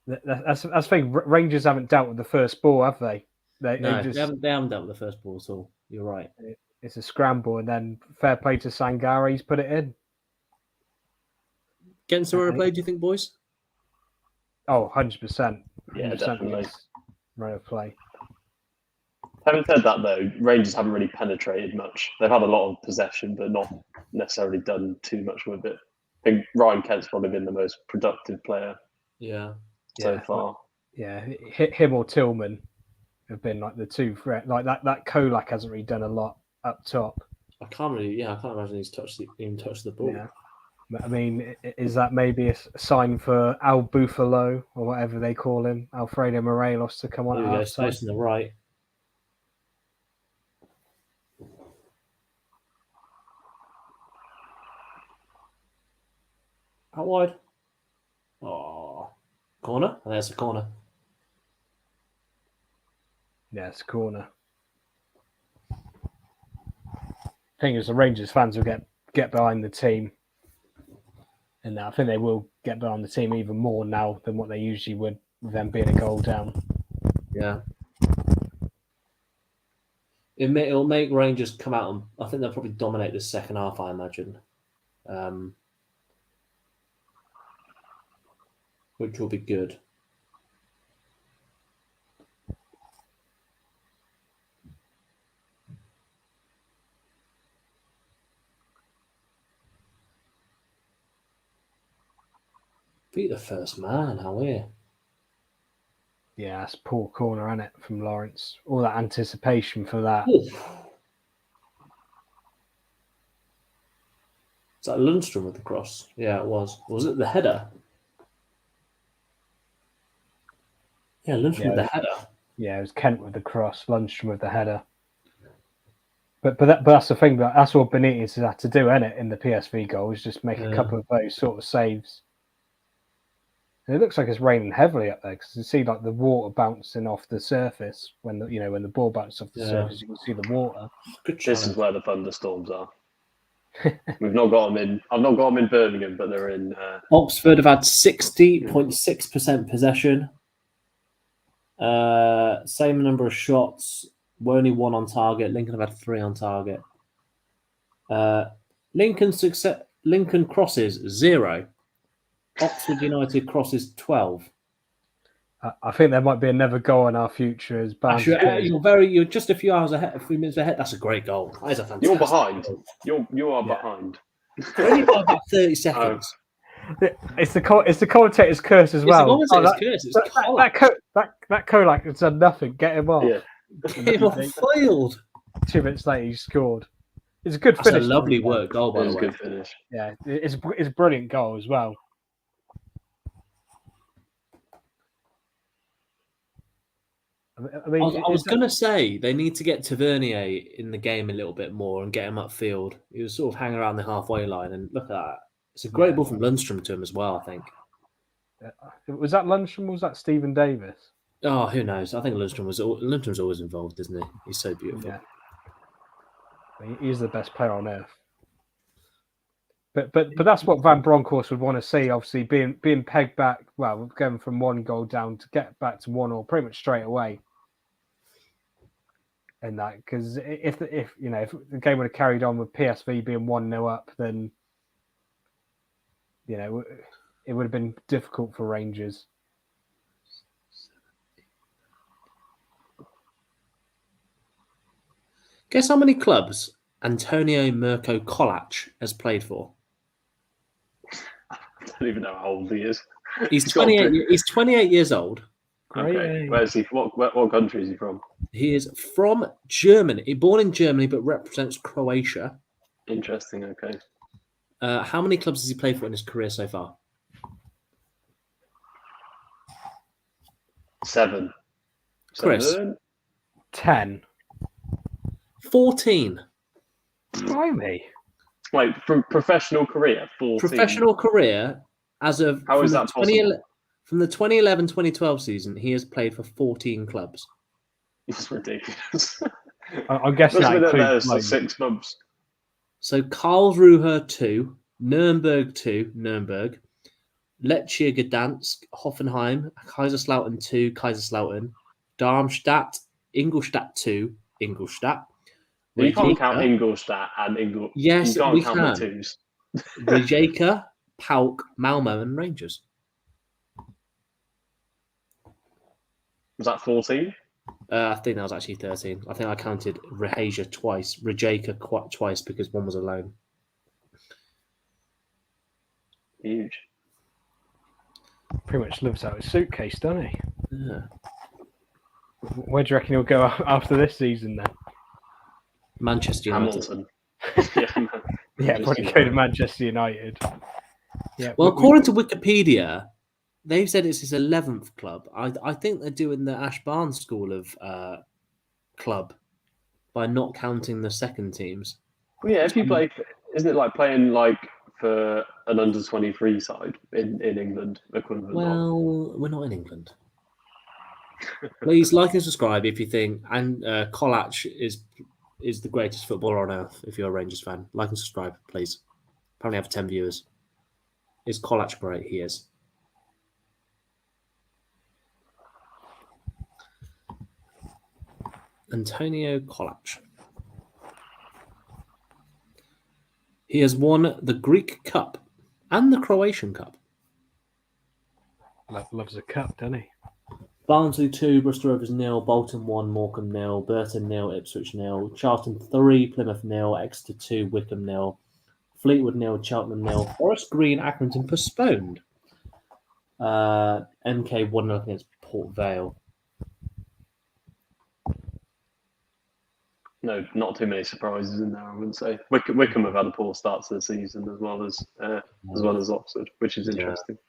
B: That's the thing. Rangers haven't dealt with the first ball, have they?
A: They haven't dealt with the first ball at all. You're right.
B: It's a scramble, and then fair play to Sangare. He's put it in.
A: Getting some replay, do you think, boys?
B: Oh, 100%.
C: Yeah, definitely.
B: Run of play.
C: Having said that, though, Rangers haven't really penetrated much. They've had a lot of possession, but not necessarily done too much with it. I think Ryan Kent's probably been the most productive player so far.
B: Yeah, him or Tillman have been like the two threat. Like that Kolak hasn't really done a lot up top.
A: I can't imagine he's even touched the ball.
B: Yeah. I mean, is that maybe a sign for Al Buffalo or whatever they call him, Alfredo Morelos, to come on at half time?
A: Space on the right. Out wide. Oh, corner. And there's a corner.
B: Yeah, it's a corner. Thing is, the Rangers fans will get behind the team, and I think they will get behind the team even more now than what they usually would with them being a goal down.
A: Yeah. It'll make Rangers come out and I think they'll probably dominate the second half, I imagine. Which will be good. Beat the first man, how weird.
B: Yeah, that's poor corner, isn't it, from Lawrence? All that anticipation for that.
A: Oof. Is that Lundstrom with the cross? Yeah, it was. Was it the header? Yeah, Lundstrom with the header.
B: Yeah, it was Kent with the cross, Lundstrom with the header. But that's the thing. That's what Benitez has had to do, isn't it, in the PSV goal, is just make a couple of those sort of saves. And it looks like it's raining heavily up there because you see like the water bouncing off the surface when the ball bounces off the surface, you can see the water.
C: This is where the thunderstorms are. We've not got them in. I've not got them in Birmingham, but they're in.
A: Oxford have had 60.6% possession. Same number of shots. Were only 1 on target. Lincoln have had 3 on target. Lincoln crosses 0. Oxford United crosses 12.
B: I think there might be another goal in our future as
A: You're just a few minutes ahead. That's a great goal. That is a fantastic
C: You're behind.
A: goal.
C: You are behind.
A: Only by about 30 seconds.
B: It's the commentator's curse as well.
A: It's the commentator's curse.
B: That Kolak has done nothing. Get him off.
C: Yeah.
A: Get him off the field.
B: 2 minutes later, he scored. It's a good finish.
A: That's a lovely work goal, by the way.
C: Good finish.
B: Yeah, it's a brilliant goal as well.
A: I was going to say they need to get Tavernier in the game a little bit more and get him upfield. He was sort of hanging around the halfway line, and look at that. It's a great ball from Lundstrom to him as well, I think.
B: Was that Lundstrom or was that Stephen Davis?
A: Oh, who knows? I think Lundstrom's always involved, isn't he? He's so beautiful.
B: Yeah. He's the best player on earth. But that's what Van Bronckhorst would want to see, obviously, being pegged back, well, going from 1 goal down to get back to 1 or pretty much straight away. And that, because if the game would have carried on with PSV being 1-0 up, then it would have been difficult for Rangers.
A: Guess how many clubs Antonio Mirko Kolac has played for?
C: I don't even know how old he is.
A: He's 28. He's 28 years old.
B: Great.
C: Okay. Where is he? What country is he from?
A: He is from Germany. Born in Germany, but represents Croatia.
C: Interesting. Okay.
A: How many clubs has he played for in his career so far?
C: 7.
A: Chris?
C: 7?
B: 10.
A: 14.
B: Blimey.
C: Wait, from professional career, 14.
A: Professional career as of
C: How is that possible?
A: From the 2011-2012 season, he has played for 14 clubs.
C: That's ridiculous.
B: I'm guessing that includes
C: for 6 months.
A: So Karlsruhe 2, Nuremberg 2, Nuremberg, Lechia Gdansk, Hoffenheim, Kaiserslautern 2, Kaiserslautern, Darmstadt, Ingolstadt 2, Ingolstadt.
C: You can't count Ingolstadt and Ingolstadt.
A: Yes,
C: you can't
A: we
C: count
A: can.
C: the twos.
A: Rijeka, Pauk, Malmo, and Rangers.
C: Was that 14?
A: I think that was actually 13. I think I counted Rijeka twice, twice because one was a loan.
C: Huge.
B: Pretty much lives out his suitcase, doesn't he?
A: Yeah.
B: Where do you reckon he'll go after this season then?
A: Manchester United.
C: Hamilton.
B: Yeah, probably go to Manchester United. Yeah.
A: Well, according to Wikipedia, they've said it's his 11th club. I think they're doing the Ash Barnes school of club by not counting the second teams.
C: Well, yeah, if you play, isn't it like playing like for an under-23 side in England equivalent?
A: Well, we're not in England. Please like and subscribe if you think Kolac is the greatest footballer on earth. If you're a Rangers fan, like and subscribe, please. Apparently, I have 10 viewers. Is Kolac great? He is. Antonio Kolac. He has won the Greek Cup and the Croatian Cup.
B: Loves a cup, doesn't he?
A: Barnsley 2, Bristol Rovers 0, Bolton 1, Morecambe 0, Burton 0, Ipswich 0, Charlton 3, Plymouth 0, Exeter 2, Wickham 0, Fleetwood 0, Cheltenham 0, Forest Green, Accrington postponed. MK 1-0 against Port Vale.
C: No, not too many surprises in there, I wouldn't say. Wickham have had a poor start to the season as well as Oxford, which is interesting.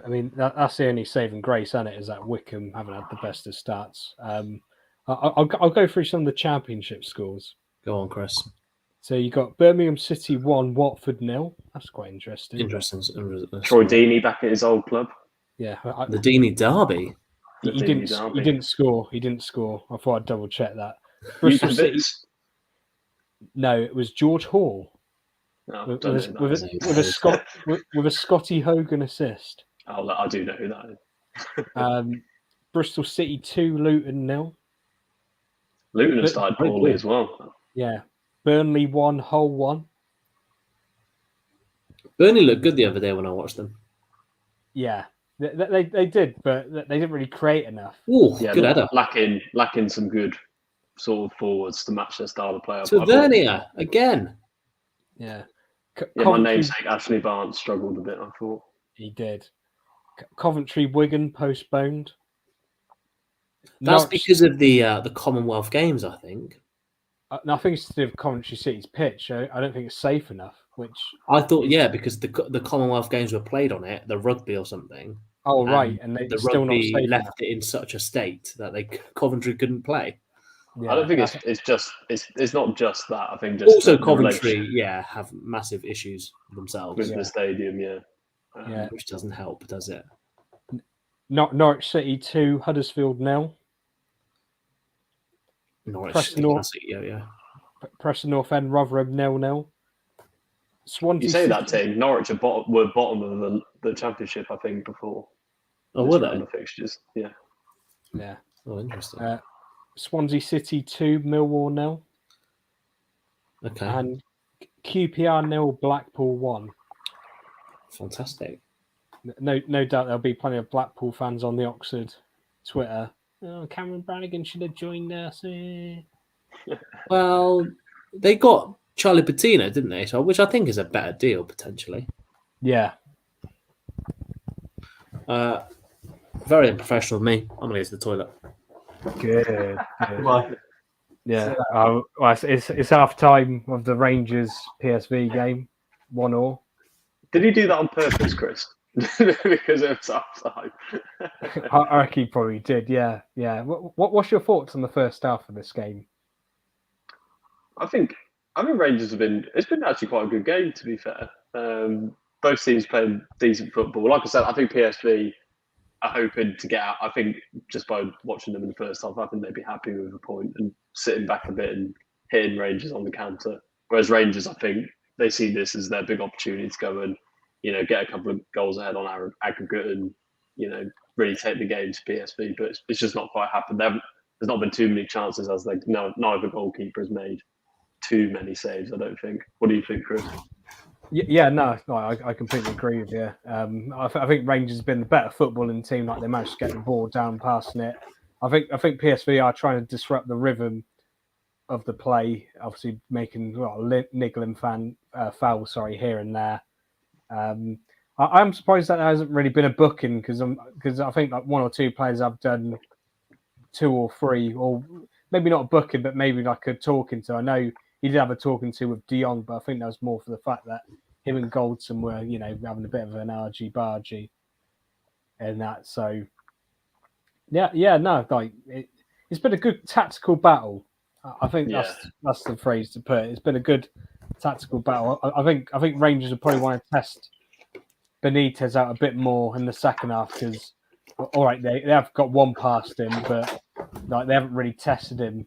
B: I mean, that's the only saving grace, isn't it? Is that Wickham haven't had the best of starts. I'll go through some of the Championship scores.
A: Go on, Chris.
B: So you got Birmingham City 1, Watford 0. That's quite interesting.
A: Interesting.
C: Troy Deeney back at his old club.
B: Yeah,
A: the Deeney Derby.
B: He didn't score. I thought I'd double check that. Bristol City. No, it was George Hall.
C: No,
B: with a Scotty Hogan assist.
C: Oh, I do know who that is.
B: Bristol City 2, Luton 0.
C: Luton have started poorly as well.
B: Yeah. Burnley 1, Hull 1.
A: Burnley looked good the other day when I watched them.
B: Yeah, they did, but they didn't really create enough.
A: Oh, yeah, good header.
C: Lacking some good sort of forwards to match their style of play.
A: Tavernier again.
B: Yeah.
C: My namesake Ashley Barnes struggled a bit, I thought.
B: He did. Coventry Wigan postponed.
A: That's because of the Commonwealth Games, I think.
B: I think it's to do with Coventry City's pitch. I don't think it's safe enough. Which
A: I thought, because the Commonwealth Games were played on it, the rugby or something.
B: Oh, right, and they still not safe
A: left
B: enough.
A: It in such a state that Coventry couldn't play.
C: Yeah, I don't think it's not just that. I think just
A: also Coventry, have massive issues themselves
C: with the stadium,
A: which doesn't help, does it?
B: Norwich City 2, Huddersfield 0.
A: Preston
B: North End, Rotherham 0-0. Swansea.
C: You say that team. Norwich were bottom of the Championship, I think, before.
A: Oh, were they?
C: The fixtures, yeah.
B: Yeah.
A: Oh, interesting.
B: Swansea City 2, Millwall 0.
A: Okay.
B: And QPR 0, Blackpool 1.
A: Fantastic.
B: No doubt there'll be plenty of Blackpool fans on the Oxford Twitter. Oh, Cameron Brannigan should have joined us.
A: Well, they got Charlie Patino, didn't they? So, which I think is a better deal potentially.
B: Yeah.
A: Very unprofessional of me. I'm gonna use the toilet.
B: Good.
A: Why?
B: Yeah. Well, it's half time of the Rangers PSV game, 1-1.
C: Did he do that on purpose, Chris? Because it was half time.
B: I reckon he probably did. Yeah. What's your thoughts on the first half of this game?
C: I think Rangers have been. It's been actually quite a good game, to be fair. Both teams playing decent football. Like I said, I think PSV are hoping to get out. I think just by watching them in the first half, I think they'd be happy with a point and sitting back a bit and hitting Rangers on the counter. Whereas Rangers, I think they see this as their big opportunity to go and get a couple of goals ahead on aggregate and really take the game to PSV. But it's just not quite happened. There's not been too many chances as neither goalkeeper has made too many saves, I don't think. What do you think, Chris?
B: Yeah, no, I completely agree with you. I think Rangers have been the better footballing team. Like they managed to get the ball down, passing it. I think PSV are trying to disrupt the rhythm of the play. Obviously, making niggling fouls, here and there. I'm surprised that there hasn't really been a booking because I think like one or two players have done 2 or 3, or maybe not a booking, but maybe like a talking to. I know he did have a talking to with De Jong, but I think that was more for the fact that him and Goldson were, having a bit of an argy-bargy and that. So, it's been a good tactical battle. I think that's the phrase to put it. It's been a good tactical battle. I think Rangers will probably want to test Benitez out a bit more in the second half because, all right, they have got one past him, but like they haven't really tested him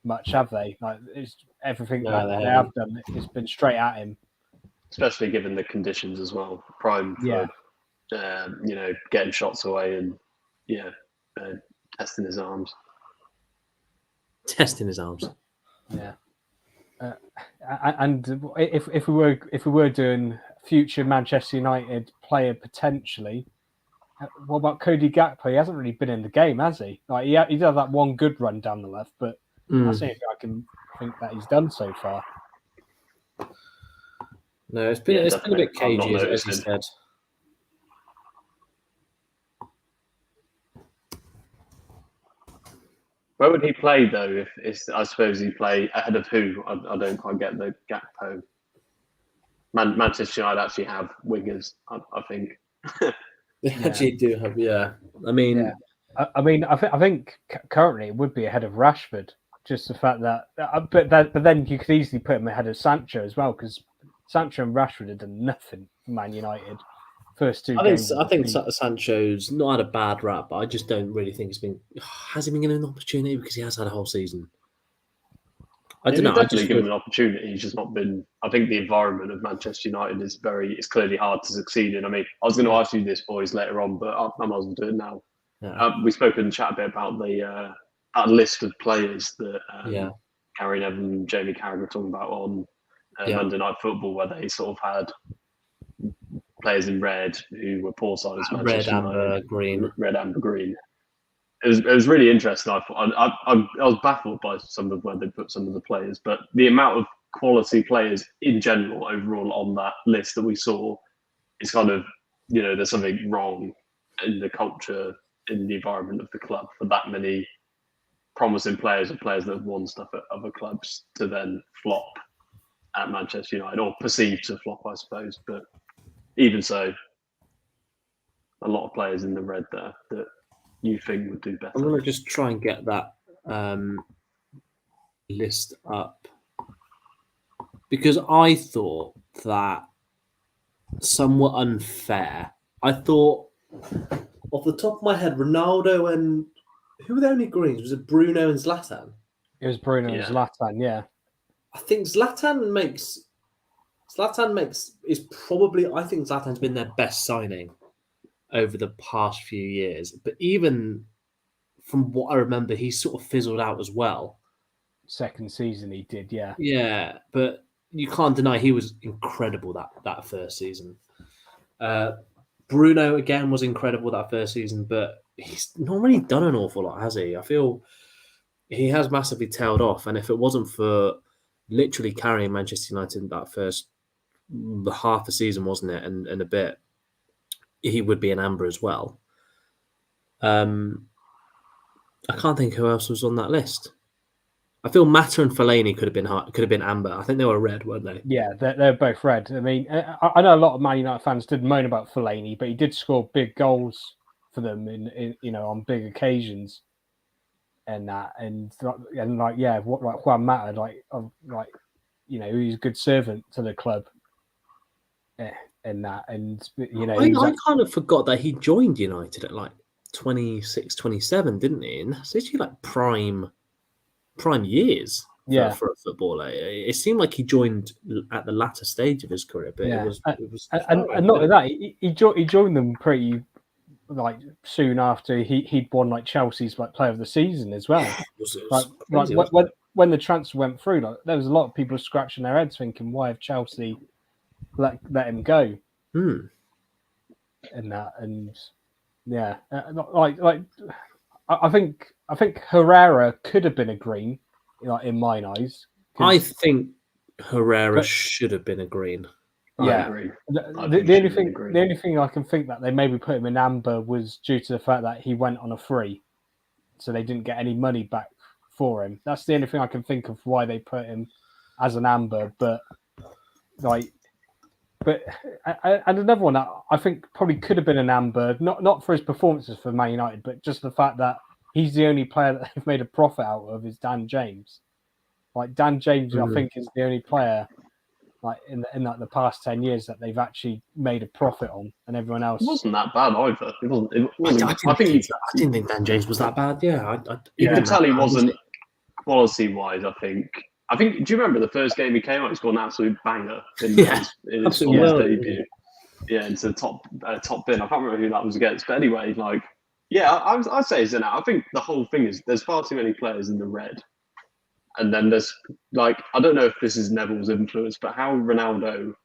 B: much, have they? Like it's everything that they have done. It's been straight at him,
C: especially given the conditions as well. Prime for getting shots away and testing his arms.
A: Testing his arms.
B: Yeah. And if we were doing future Manchester United player potentially, what about Cody Gakpo? He hasn't really been in the game, has he? Like he did have that one good run down the left, but that's the only thing I can think that he's done so far.
A: No, it's been a bit cagey, as you said.
C: Where would he play though? I suppose he'd play ahead of who? I don't quite get the Gakpo. Manchester United actually have wingers, I think.
A: They actually do have, I mean,
B: I think currently it would be ahead of Rashford. Just the fact that, but then you could easily put him ahead of Sancho as well because Sancho and Rashford have done nothing for Man United. First 2 games.
A: I think Sancho's not had a bad rap, but I just don't really think it's been. Has he been given an opportunity because he has had a whole season? I don't know.
C: Definitely given an opportunity. He's just not been. I think the environment of Manchester United is it's clearly hard to succeed in. I mean, I was going to ask you this, boys, later on, but I might as well do it now. Yeah. We spoke in the chat a bit about the that list of players that Gary Neville and Jamie Carragher were talking about on Monday Night Football, where they sort of had players in red who were poor side as Manchester United. Red, amber, green. It was really interesting. I thought I was baffled by some of where they put some of the players, but the amount of quality players in general overall on that list that we saw is kind of there's something wrong in the culture, in the environment of the club for that many promising players or players that have won stuff at other clubs to then flop at Manchester United or perceived to flop, I suppose. But even so, a lot of players in the red there that you think would do better.
A: I'm going to just try and get that list up because I thought that somewhat unfair. I thought off the top of my head, Ronaldo and who were the only greens? Was it Bruno and Zlatan?
B: It was Bruno and Zlatan, yeah.
A: I think Zlatan's been their best signing over the past few years. But even from what I remember, he sort of fizzled out as well.
B: Second season he did, yeah.
A: Yeah, but you can't deny he was incredible that first season. Bruno, again, was incredible that first season, but he's not really done an awful lot, has he? I feel he has massively tailed off. And if it wasn't for literally carrying Manchester United in that first half a season, wasn't it? And a bit, he would be an Amber as well. I can't think who else was on that list. I feel Mata and Fellaini could have been Amber. I think they were red, weren't they?
B: Yeah, they're both red. I mean, I know a lot of Man United fans did moan about Fellaini, but he did score big goals for them in on big occasions, and that and like Juan Mata, he's a good servant to the club, and that and
A: I kind of forgot that he joined United at like 26, 27, didn't he? And that's actually like prime years for a footballer. It seemed like he joined at the latter stage of his career, but it was
B: and not that he joined them pretty like soon after he'd won like Chelsea's like player of the season as well. When the transfer went through, like there was a lot of people scratching their heads thinking, why have Chelsea let him go? And that and yeah, I think Herrera could have been a green, in my eyes.
A: I think Herrera should have been a green.
B: Yeah, the only thing I can think that they maybe put him in amber was due to the fact that he went on a free, so they didn't get any money back for him. That's the only thing I can think of why they put him as an amber. And another one that I think probably could have been an amber, not for his performances for Man United, but just the fact that he's the only player that they've made a profit out of is Dan James. Like Dan James, I think is the only player like in like the past 10 years that they've actually made a profit on, and everyone else.
C: It wasn't that bad either. It wasn't.
A: I didn't think Dan James was that bad. Yeah,
C: you could tell he wasn't quality-wise. I think. Do you remember the first game he came out? He scored an absolute banger in his debut. Yeah, into the top bin. I can't remember who that was against, but anyway, I'd say he's in out. I think the whole thing is there's far too many players in the red. And then there's I don't know if this is Neville's influence, but how Ronaldo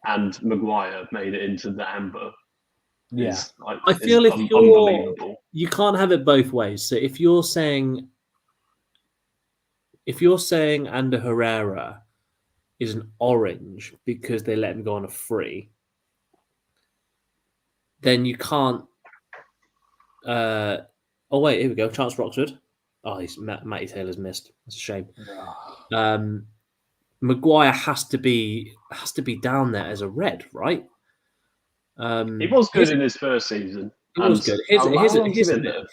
C: and Maguire made it into the amber.
B: Yeah,
A: I feel you can't have it both ways. So if you're saying Ander Herrera is an orange because they let him go on a free, then you can't. Oh wait, here we go. Chance for Oxford. Oh, Matty Taylor's missed. That's a shame. Maguire has to be down there as a red, right?
C: He was good in his first season.
A: He was good. Here's a bit.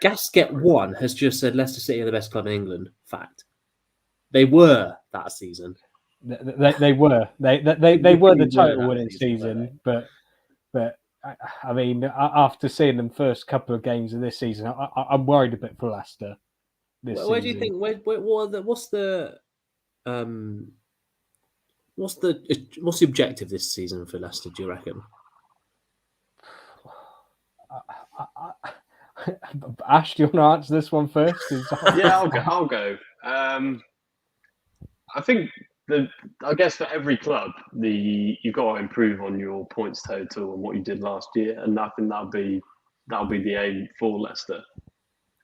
A: Gasket 1 has just said Leicester City are the best club in England. Fact. They were that season.
B: They were. They were the title winning season, but I mean, after seeing them first couple of games of this season, I'm worried a bit for Leicester.
A: Where do you think? What's the objective this season for Leicester? Do you reckon?
B: Ash, do you want to answer this one first?
C: Yeah, I'll go. I think I guess for every club, you've got to improve on your points total and what you did last year, and I think that'll be the aim for Leicester.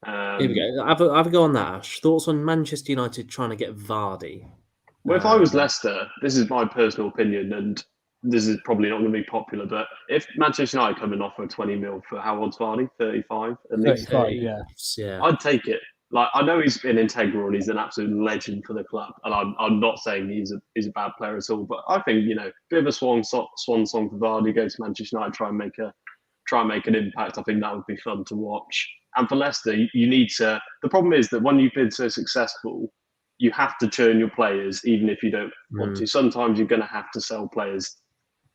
A: Here we go. Have a go on that, Ash. Thoughts on Manchester United trying to get Vardy?
C: Well, if I was Leicester, this is my personal opinion, and this is probably not going to be popular, but if Manchester United come and offer 20 mil for how old's Vardy? 35 at least.
B: 35, yeah.
C: I'd take it. I know he's been integral and he's an absolute legend for the club, and I'm not saying he's a bad player at all, but I think bit of a swan song for Vardy, go to Manchester United, try and make an impact. I think that would be fun to watch. And for Leicester, you need to. The problem is that when you've been so successful, you have to churn your players, even if you don't want to. Sometimes you're going to have to sell players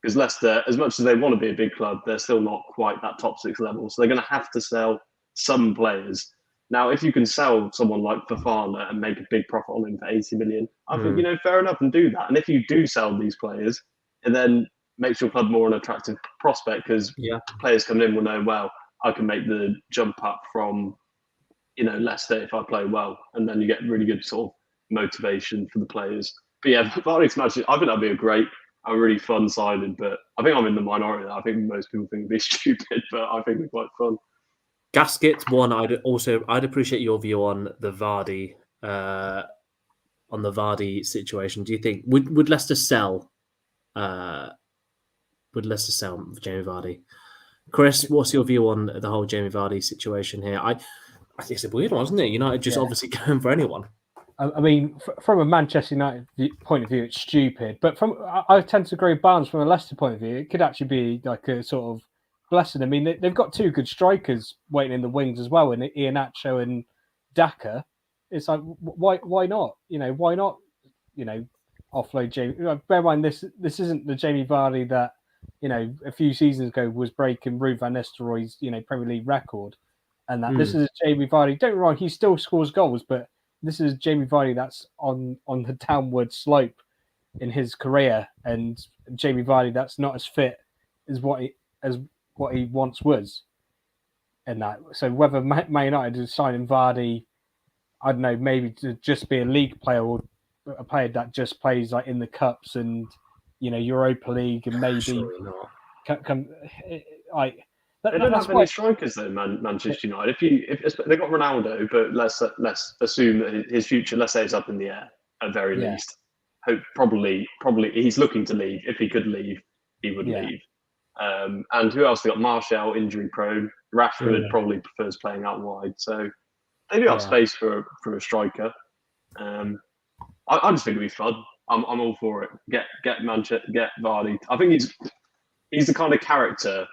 C: because Leicester, as much as they want to be a big club, they're still not quite that top 6 level. So they're going to have to sell some players. Now, if you can sell someone like Fofana and make a big profit on him for 80 million, I think, fair enough, and do that. And if you do sell these players, it then makes your club more an attractive prospect because players coming in will know, well, I can make the jump up from, Leicester if I play well. And then you get really good sort of motivation for the players. But yeah, Vardy's match, I think that'd be a really fun signing, but I think I'm in the minority. I think most people think it'd be stupid, but I think they're quite fun.
A: Gasket 1, I'd appreciate your view on the Vardy on the Vardy situation. Do you think would Leicester sell? Would Leicester sell Jamie Vardy? Chris, what's your view on the whole Jamie Vardy situation here? I think it's a weird one, isn't it? United just obviously going for anyone.
B: I mean, from a Manchester United point of view, it's stupid. But I tend to agree with Barnes from a Leicester point of view. It could actually be like a sort of blessing. I mean, they've got two good strikers waiting in the wings as well, in Iheanacho and Daka. It's like, why not? Why not? Offload Jamie. Bear in mind, this isn't the Jamie Vardy that a few seasons ago was breaking Ruud van Nistelrooy's Premier League record, and that this is Jamie Vardy. Don't get me wrong, he still scores goals, but this is Jamie Vardy that's on the downward slope in his career, and Jamie Vardy that's not as fit as what he once was. And that, so whether Man United is signing Vardy, I don't know, maybe to just be a league player or a player that just plays like in the cups and Europa League and maybe come like.
C: They don't have any strikers though, Manchester United. If they got Ronaldo, but let's assume that his future, let's say, is up in the air at very least. Hope probably he's looking to leave. If he could leave, he would leave. And who else? They got Martial, injury prone. Rashford probably prefers playing out wide. So they do have space for a striker. I just think it'd be fun. I'm all for it. Get Manchester, get Vardy. I think he's the kind of character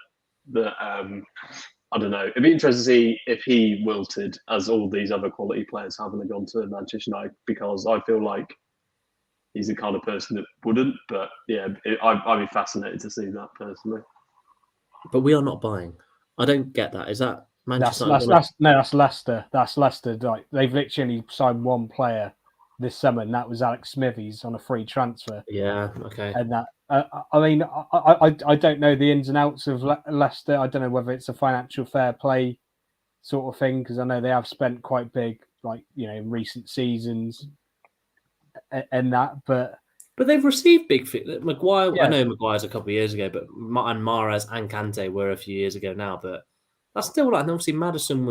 C: that I don't know. It'd be interesting to see if he wilted as all these other quality players haven't gone to Manchester United, because I feel like he's the kind of person that wouldn't. But yeah, I'd be fascinated to see that personally.
A: But we are not buying. I don't get that. Is that Manchester?
B: That's Leicester. That's Leicester. Like, they've literally signed one player this summer, and that was Alex Smithies on a free transfer.
A: Yeah. Okay.
B: And that. I mean, I don't know the ins and outs of Leicester. I don't know whether it's a financial fair play sort of thing, because I know they have spent quite big, like in recent seasons, and that. But
A: they've received big fees. Maguire, I know Maguire's a couple of years ago, but and Mahrez and Kante were a few years ago now. But that's still like, and obviously Maddison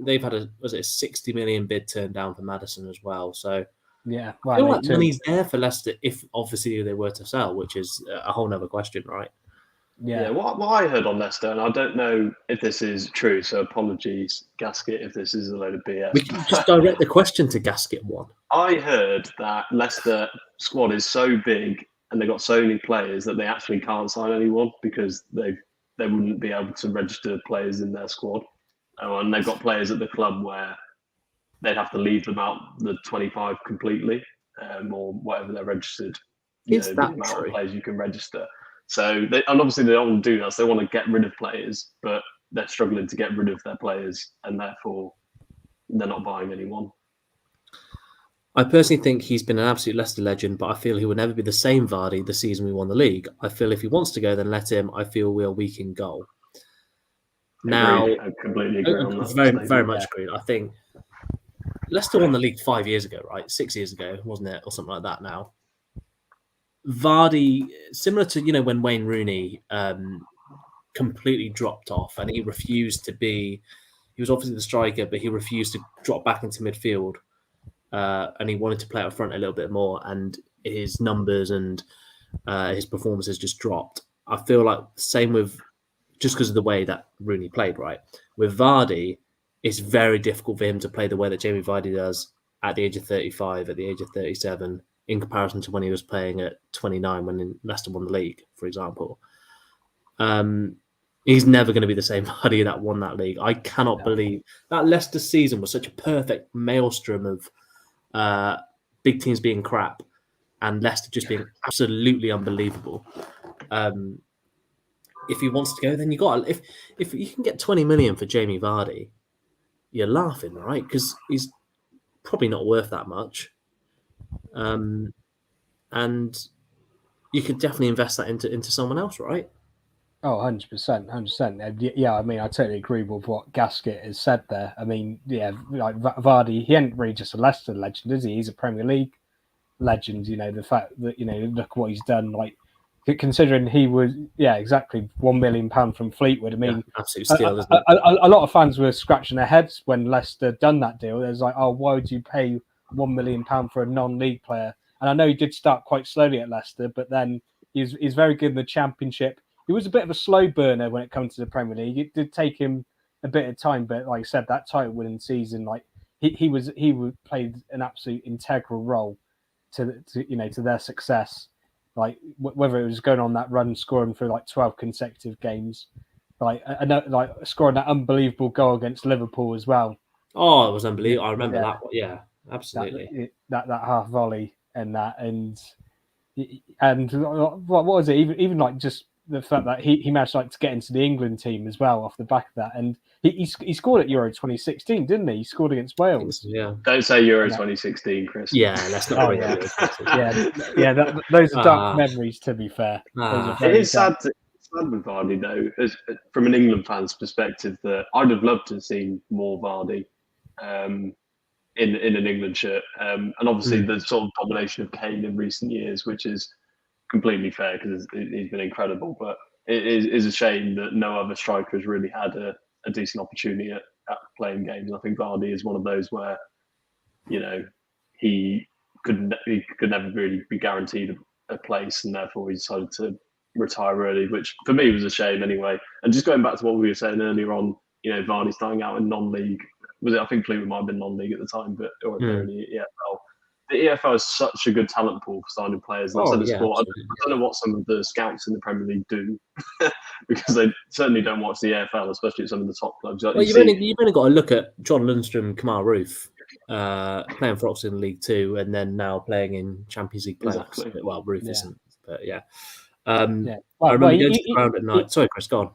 A: they've had a 60 million bid turned down for Maddison as well. So
B: yeah,
A: I feel like money's there for Leicester if obviously they were to sell, which is a whole nother question, right?
C: Yeah. What I heard on Leicester, and I don't know if this is true, so apologies, Gasket, if this is a load of BS.
A: We can just direct the question to Gasket one.
C: I heard that Leicester squad is so big and they've got so many players that they actually can't sign anyone because they wouldn't be able to register players in their squad. And they've got players at the club where they'd have to leave them out the 25 completely, or whatever they're registered.
A: Is that
C: amount
A: true?
C: Of players you can register. So, and obviously they don't want to do that. So they want to get rid of players, but they're struggling to get rid of their players, and therefore they're not buying anyone.
A: I personally think he's been an absolute Leicester legend, but I feel he will never be the same Vardy the season we won the league. I feel if he wants to go, then let him. I feel we are weak in goal. Now,
C: I completely agree on that.
A: Very much agreed. I think Leicester won the league 5 years ago, right? 6 years ago, wasn't it? Or something like that now. Vardy, similar to, when Wayne Rooney completely dropped off and he refused to be... He was obviously the striker, but he refused to drop back into midfield. And he wanted to play up front a little bit more, and his numbers and his performances just dropped. I feel like the same with, just because of the way that Rooney played, right? With Vardy, it's very difficult for him to play the way that Jamie Vardy does at the age of 35, at the age of 37, in comparison to when he was playing at 29 when Leicester won the league, for example. He's never going to be the same Vardy that won that league. I cannot believe that Leicester season was such a perfect maelstrom of big teams being crap and Leicester just being absolutely unbelievable. If he wants to go, then you got if you can get 20 million for Jamie Vardy, you're laughing, right? Because he's probably not worth that much, and you could definitely invest that into someone else, right?
B: Oh, 100%. Yeah, I mean, I totally agree with what Gasket has said there. I mean, yeah, like Vardy, he ain't really just a Leicester legend, is he? He's a Premier League legend. The fact that, look what he's done, like, considering he was, exactly, £1 million from Fleetwood. I mean,
A: absolute steal, isn't it?
B: A lot of fans were scratching their heads when Leicester done that deal. It was like, oh, why would you pay £1 million for a non-league player. And I know he did start quite slowly at Leicester, but then he's very good in the Championship. He was a bit of a slow burner when it comes to the Premier League. It did take him a bit of time, but like I said, that title-winning season, like he played an absolute integral role to their success. Like whether it was going on that run, scoring for like 12 consecutive games, like scoring that unbelievable goal against Liverpool as well.
A: Oh, it was unbelievable! I remember that one. Yeah, absolutely.
B: That half volley and what was it? Even like just the fact that he managed like to get into the England team as well off the back of that, and he scored at Euro 2016, didn't he? He scored against Wales.
A: Yeah.
C: Don't say Euro 2016, Chris.
A: Yeah, let's not.
B: Those are dark memories. To be fair,
C: it is sad with Vardy though, from an England fan's perspective, that I'd have loved to have seen more Vardy in an England shirt, and obviously the sort of domination of Kane in recent years, which is completely fair because he's been incredible. But it is a shame that no other striker has really had a decent opportunity at playing games. I think Vardy is one of those where, he could never really be guaranteed a place, and therefore he decided to retire early, which for me was a shame anyway. And just going back to what we were saying earlier on, Vardy starting out in non-league. I think Fleetwood might have been non-league at the time, but or they're in the EFL. The EFL is such a good talent pool for signing players. I don't know what some of the scouts in the Premier League do because they certainly don't watch the EFL, especially at some of the top clubs.
A: Well, you've only got to look at John Lundstrom, Kamal Roof, playing for Oxford in League Two, and then now playing in Champions League playoffs.
C: Exactly.
A: Well, Roof isn't, but yeah. I remember going to the ground at night. Sorry, Chris, go on.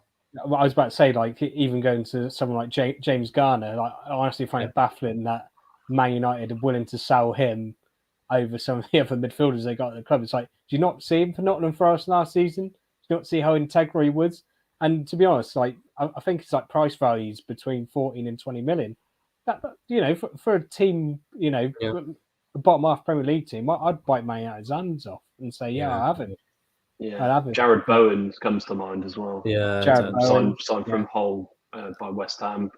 B: Well, I was about to say, like, even going to someone like James Garner, like, I honestly find it baffling that Man United are willing to sell him over some of the other midfielders they got at the club. It's like, do you not see him for Nottingham Forest last season? Do you not see how integral he was? And to be honest, like, I think it's like price values between 14 and 20 million. That for a team, a bottom half Premier League team, I'd bite Man United's hands off and say, I have him.
C: Yeah, Jared Bowen comes to mind as well.
A: Yeah,
B: Jared Bowen,
C: signed from Hull by West Ham.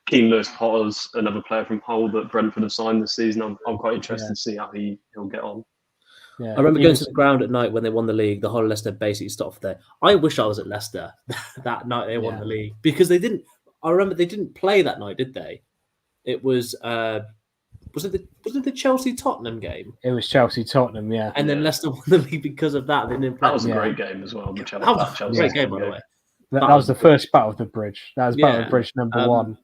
C: Keane Lewis Potter's another player from Hull that Brentford have signed this season. I'm quite interested to see how he'll get on.
A: Yeah. I remember going to the ground at night when they won the league. The whole Leicester basically stopped there. I wish I was at Leicester that night they won the league because they didn't. I remember they didn't play that night, did they? It was. Was it the Chelsea-Tottenham game?
B: It was Chelsea-Tottenham, yeah.
A: And then Leicester won the league because of that. They didn't play.
C: That was a great game as well.
A: That was a great game, by the way.
B: That was the first Battle of the Bridge. That was Battle of the Bridge number 1.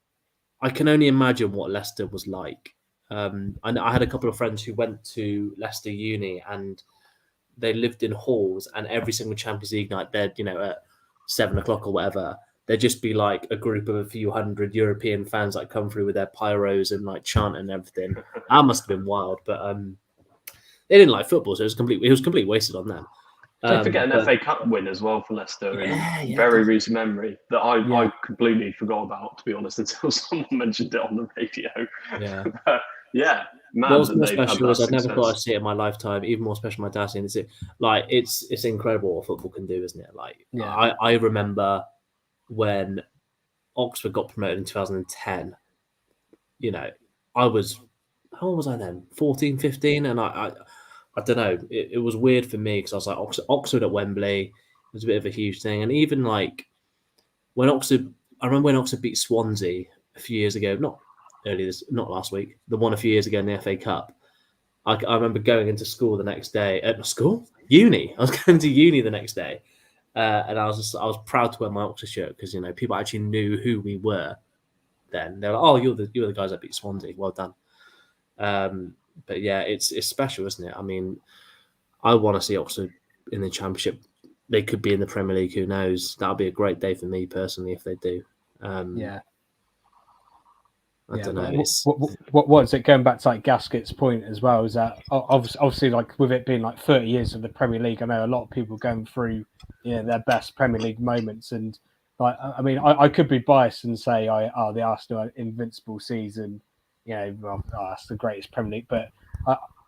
A: I can only imagine what Leicester was like. I had a couple of friends who went to Leicester Uni and they lived in halls, and every single Champions League night, they'd, at 7 o'clock or whatever, there'd just be like a group of a few hundred European fans that come through with their pyros and like chanting and everything. That must have been wild, but they didn't like football, so it was completely wasted on them.
C: Don't forget an FA Cup win as well for Leicester in very recent memory that I completely forgot about, to be honest, until someone mentioned it on the radio.
A: Yeah.
C: But, man,
A: what was more special is I'd never thought I'd see it in my lifetime. Even more special, my dad seeing it. Like it's incredible what football can do, isn't it? Like I remember when Oxford got promoted in 2010. I was, how old was I then? 14, 15, and I don't know. It was weird for me because I was like Oxford at Wembley was a bit of a huge thing, and even like when Oxford, I remember when Oxford beat Swansea a few years ago, not last week, the one a few years ago in the FA Cup. I remember going into school the next day. Uni. I was going to uni the next day, and I was proud to wear my Oxford shirt because people actually knew who we were. Then they're like, "Oh, you're the guys that beat Swansea. Well done." But yeah, it's special, isn't it? I mean, I want to see Oxford in the Championship. They could be in the Premier League. Who knows? That'll be a great day for me personally if they do. I don't know.
B: What is it? Going back to like Gaskett's point as well, is that obviously like with it being like 30 years of the Premier League, I know a lot of people going through their best Premier League moments, and like I mean, I could be biased and say the Arsenal invincible season. That's the greatest Premier League. But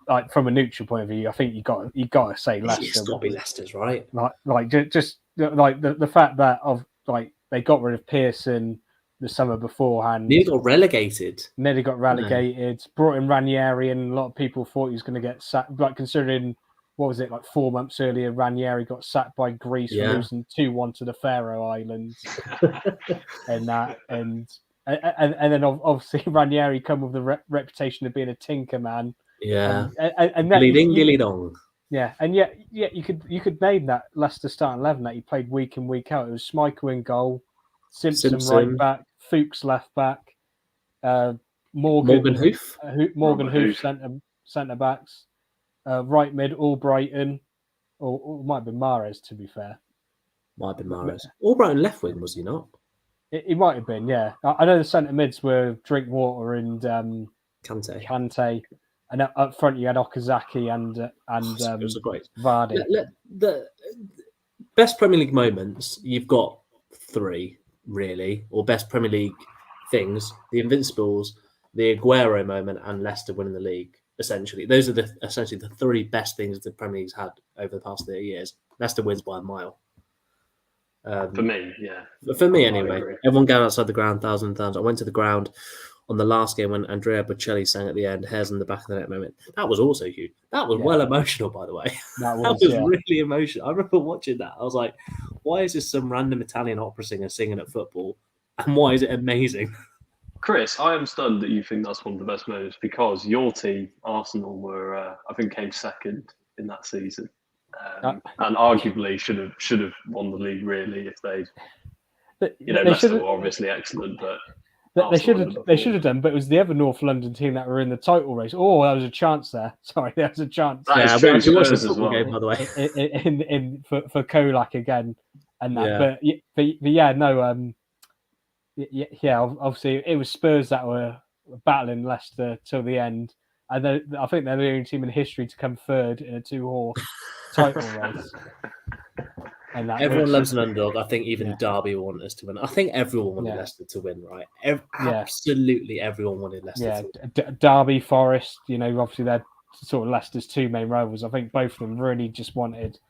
B: like from a neutral point of view, I think you got to say Leicester.
A: It's got to be Leicester's, right?
B: Like just like the fact that they got rid of Pearson, the summer beforehand.
A: Nearly got relegated.
B: Brought in Ranieri, and a lot of people thought he was going to get sacked. Like, considering, what was it, like 4 months earlier, Ranieri got sacked by Greece for losing 2-1 to the Faroe Islands. and then obviously Ranieri come with the reputation of being a tinker man.
A: Yeah.
B: And
A: Gilly dong.
B: Yeah, and yet you could name that Leicester starting 11 that he played week in, week out. It was Schmeichel in goal, Simpson right back, Fuchs left back, Morgan Hoof centre backs, right mid Albrighton, or it might have been Mahrez, to be fair.
A: Might have been Mahrez. Albrighton left wing, was he not?
B: It might have been, yeah. I know the centre mids were Drinkwater and Kante. And up front, you had Okazaki and
A: it was great.
B: Vardy.
A: The best Premier League moments, you've got 3, really, or best Premier League things: the Invincibles, the Aguero moment, and Leicester winning the league. Essentially, those are essentially the 3 best things the Premier League's had over the past 30 years. Leicester wins by a mile.
C: For me, yeah.
A: For me, anyway. Everyone going outside the ground, thousands. I went to the ground on the last game when Andrea Bocelli sang at the end, hairs on the back of the net moment. That was also huge. That was well emotional, by the way.
B: That
A: was really emotional. I remember watching that. I was like, why is this some random Italian opera singer singing at football? And why is it amazing?
C: Chris, I am stunned that you think that's one of the best moments, because your team, Arsenal, were I think came second in that season, and arguably should have won the league really if Leicester were obviously excellent, but
B: they should have done. But it was the other North London team that were in the title race. Oh, there was a chance there. Sorry, there was a chance.
C: That is true. Spurs as well.
A: Game, by the way,
B: in for Kolak again, and that. Yeah. But yeah, no. Yeah, obviously it was Spurs that were battling Leicester till the end, and I think they're the only team in history to come third in a 2-horse title race. And
A: everyone loves an underdog. I think even Derby wanted us to win. I think everyone wanted Leicester to win, right? Absolutely everyone wanted Leicester to win.
B: Derby, Forest, obviously they're sort of Leicester's 2 main rivals. I think both of them really just wanted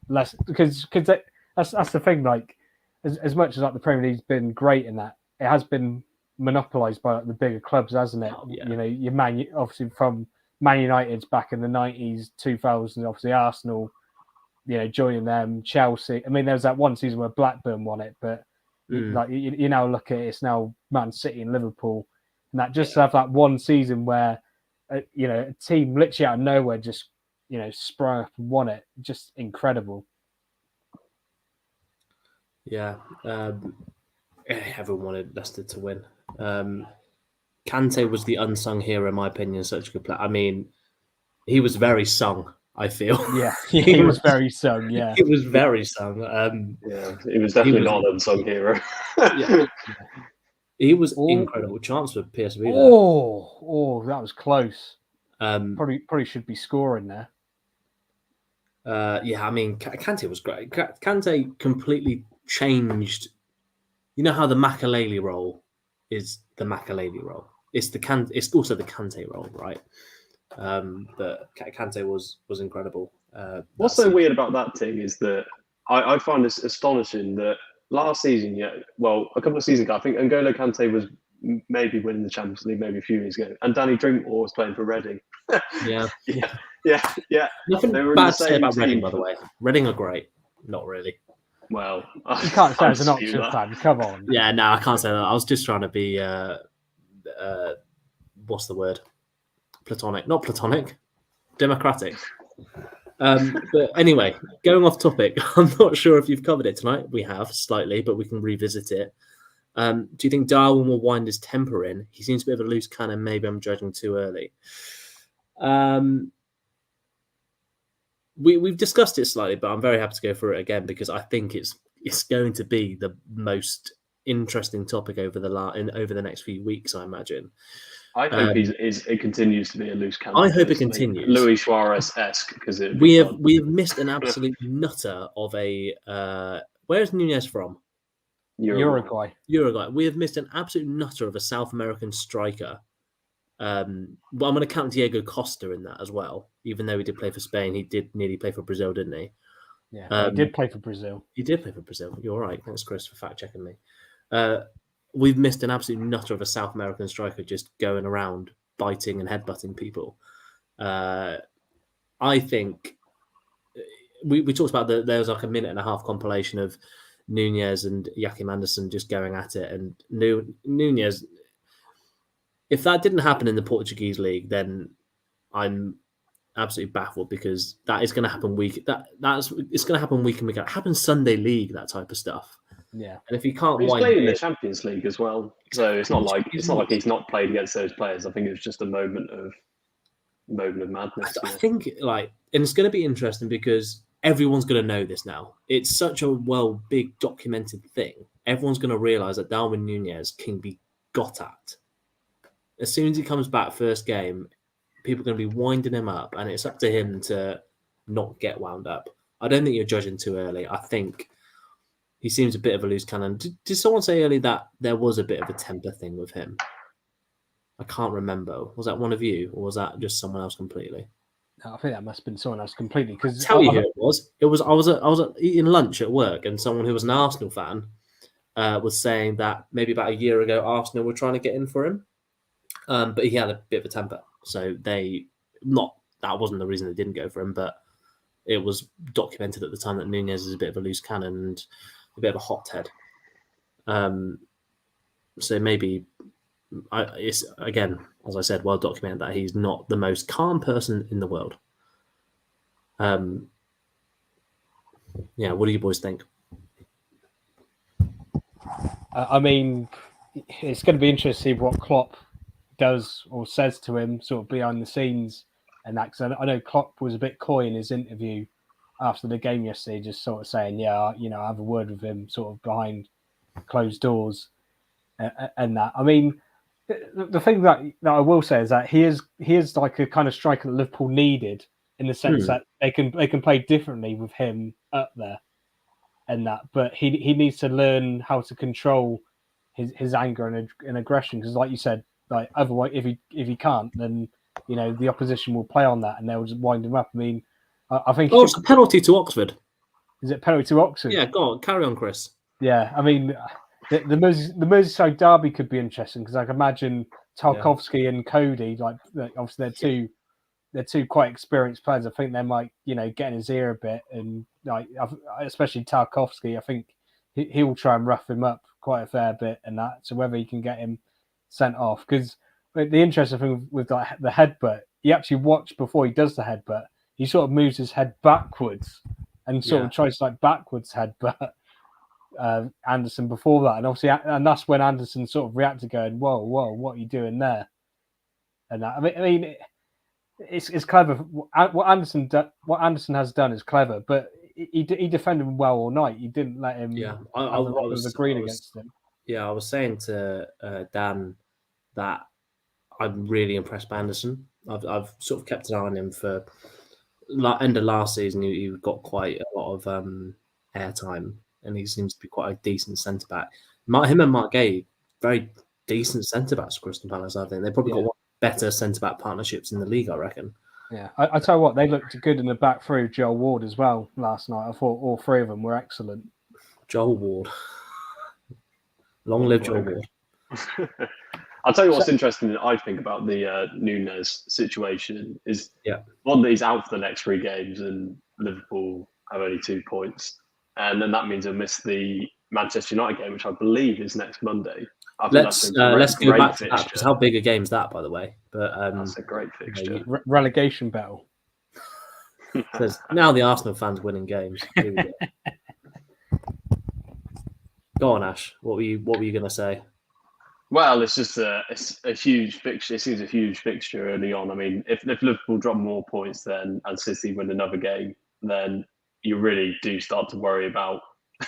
B: Leicester, because that's the thing. Like, as much as like the Premier League's been great in that, it has been monopolised by like the bigger clubs, hasn't it?
A: Oh, yeah.
B: Your obviously from Man United's back in the 90s, 2000s, obviously Arsenal, joining them, Chelsea. I mean, there was that one season where Blackburn won it, but like you now look at it, it's now Man City and Liverpool, and that just to have that one season where a team literally out of nowhere just sprung up and won it, just incredible.
A: Yeah. Everyone wanted Leicester to win. Kante was the unsung hero, in my opinion. Such a good player. I mean, he was very sung, I feel.
B: Yeah, he was very sung. Yeah,
A: he was very sung.
C: He was definitely not an unsung hero.
A: He was incredible. Chance for PSV.
B: Oh, that was close. Probably should be scoring there.
A: I mean, Kante was great. Kante completely changed. You know how the Makaleli role is the Makaleli role. It's also the Kante role, right? But Kante was incredible.
C: What's so weird about that thing is that I find this astonishing that last season, a couple of seasons ago, I think N'Golo Kante was maybe winning the Champions League maybe a few years ago, and Danny Drinkwater was playing for Reading.
A: Yeah.
C: Nothing
A: bad to say about Reading, by the way. Reading are great. Not really.
C: Well,
B: you can't say as an Oxford fan. Come on.
A: Yeah, no, I can't say that. I was just trying to be, what's the word? Platonic. Not platonic. Democratic. But anyway, going off topic, I'm not sure if you've covered it tonight. We have, slightly, but we can revisit it. Do you think Darwin will wind his temper in? He seems a bit of a loose cannon. Maybe I'm judging too early. We've discussed it slightly, but I'm very happy to go through it again because I think it's going to be the most interesting topic over the next few weeks, I imagine.
C: I hope it continues to be a loose cannon.
A: I hope it continues.
C: Luis Suarez-esque, because
A: we have missed an absolute nutter of a. Where's Nunez from?
B: Uruguay.
A: We have missed an absolute nutter of a South American striker. Well, I'm going to count Diego Costa in that as well. Even though he did play for Spain, he did nearly play for Brazil, didn't he?
B: Yeah, he did play for Brazil.
A: He did play for Brazil. You're right. Thanks, Chris, for fact checking me. we've missed an absolute nutter of a South American striker just going around biting and headbutting people. I think we talked about there was like a minute and a half compilation of Nunez and Joachim Andersen just going at it, and Nunez. If that didn't happen in the Portuguese league, then I'm absolutely baffled, because that is going to happen it's going to happen week in week out. It happens Sunday league, that type of stuff.
B: Yeah,
A: and if he can't,
C: he's playing in the Champions League as well, so it's not like he's not played against those players. I think it was just a moment of madness.
A: I think and it's going to be interesting because everyone's going to know this now. It's such a big documented thing. Everyone's going to realize that Darwin Nunez can be got at. As soon as he comes back first game, people are going to be winding him up, and it's up to him to not get wound up. I don't think you're judging too early. I think he seems a bit of a loose cannon. Did someone say earlier that there was a bit of a temper thing with him? I can't remember. Was that one of you, or was that just someone else completely?
B: No, I think that must have been someone else completely. Because
A: tell you who it was. It was I was eating lunch at work, and someone who was an Arsenal fan was saying that maybe about a year ago Arsenal were trying to get in for him, but he had a bit of a temper. So that wasn't the reason they didn't go for him, but it was documented at the time that Nunez is a bit of a loose cannon and a bit of a hothead. So maybe it's, again, as I said, well documented that he's not the most calm person in the world. Yeah, what do you boys think?
B: I mean, it's going to be interesting to see what Klopp does or says to him sort of behind the scenes, and that, because I know Klopp was a bit coy in his interview after the game yesterday, just sort of saying, yeah, I have a word with him sort of behind closed doors, and that. I mean, the thing that I will say is that he is like a kind of striker that Liverpool needed, in the sense that they can play differently with him up there, and that. But he needs to learn how to control his anger and aggression, because, like you said, like otherwise, if he can't, then the opposition will play on that and they'll just wind him up. I mean, I think
A: it's a penalty to Oxford.
B: Is it penalty to Oxford?
A: Yeah, go on, carry on, Chris.
B: Yeah, I mean, the Merseyside derby could be interesting, because I can imagine Tarkowski and Cody, like obviously they're two quite experienced players. I think they might get in his ear a bit, and like especially Tarkowski, I think he'll try and rough him up quite a fair bit, and that. So whether he can get him sent off, because the interesting thing with the headbutt, he actually watched before he does the headbutt. He sort of moves his head backwards and sort of tries to backwards headbutt Anderson before that, and obviously, and that's when Anderson sort of reacted, going, "Whoa, what are you doing there?" And that. I mean, it's clever. What Anderson has done is clever, but he defended him well all night. He didn't let him.
A: Yeah, I was
B: agreeing against him.
A: Yeah, I was saying to Dan that I'm really impressed by Anderson. I've sort of kept an eye on him for end of last season. He got quite a lot of airtime, and he seems to be quite a decent centre back. Him and Mark Gay, very decent centre backs for Crystal Palace. I think they probably got one of the better centre back partnerships in the league, I reckon.
B: Yeah, I tell you what, they looked good in the back through Joel Ward as well last night. I thought all three of them were excellent.
A: Joel Ward. Long live Joel Ward.
C: I'll tell you what's interesting, I think, about the Nunez situation is one, that he's out for the next 3 games and Liverpool have only 2 points. And then that means he'll miss the Manchester United game, which I believe is next Monday.
A: Let's go back to that, because how big a game is that, by the way? But
C: that's a great fixture.
B: Relegation battle.
A: Says, now the Arsenal fans winning games. Here we go. Go on, Ash. What were you going to say?
C: Well, it's just a huge fixture. It seems a huge fixture early on. I mean, if Liverpool drop more points and City win another game, then you really do start to worry about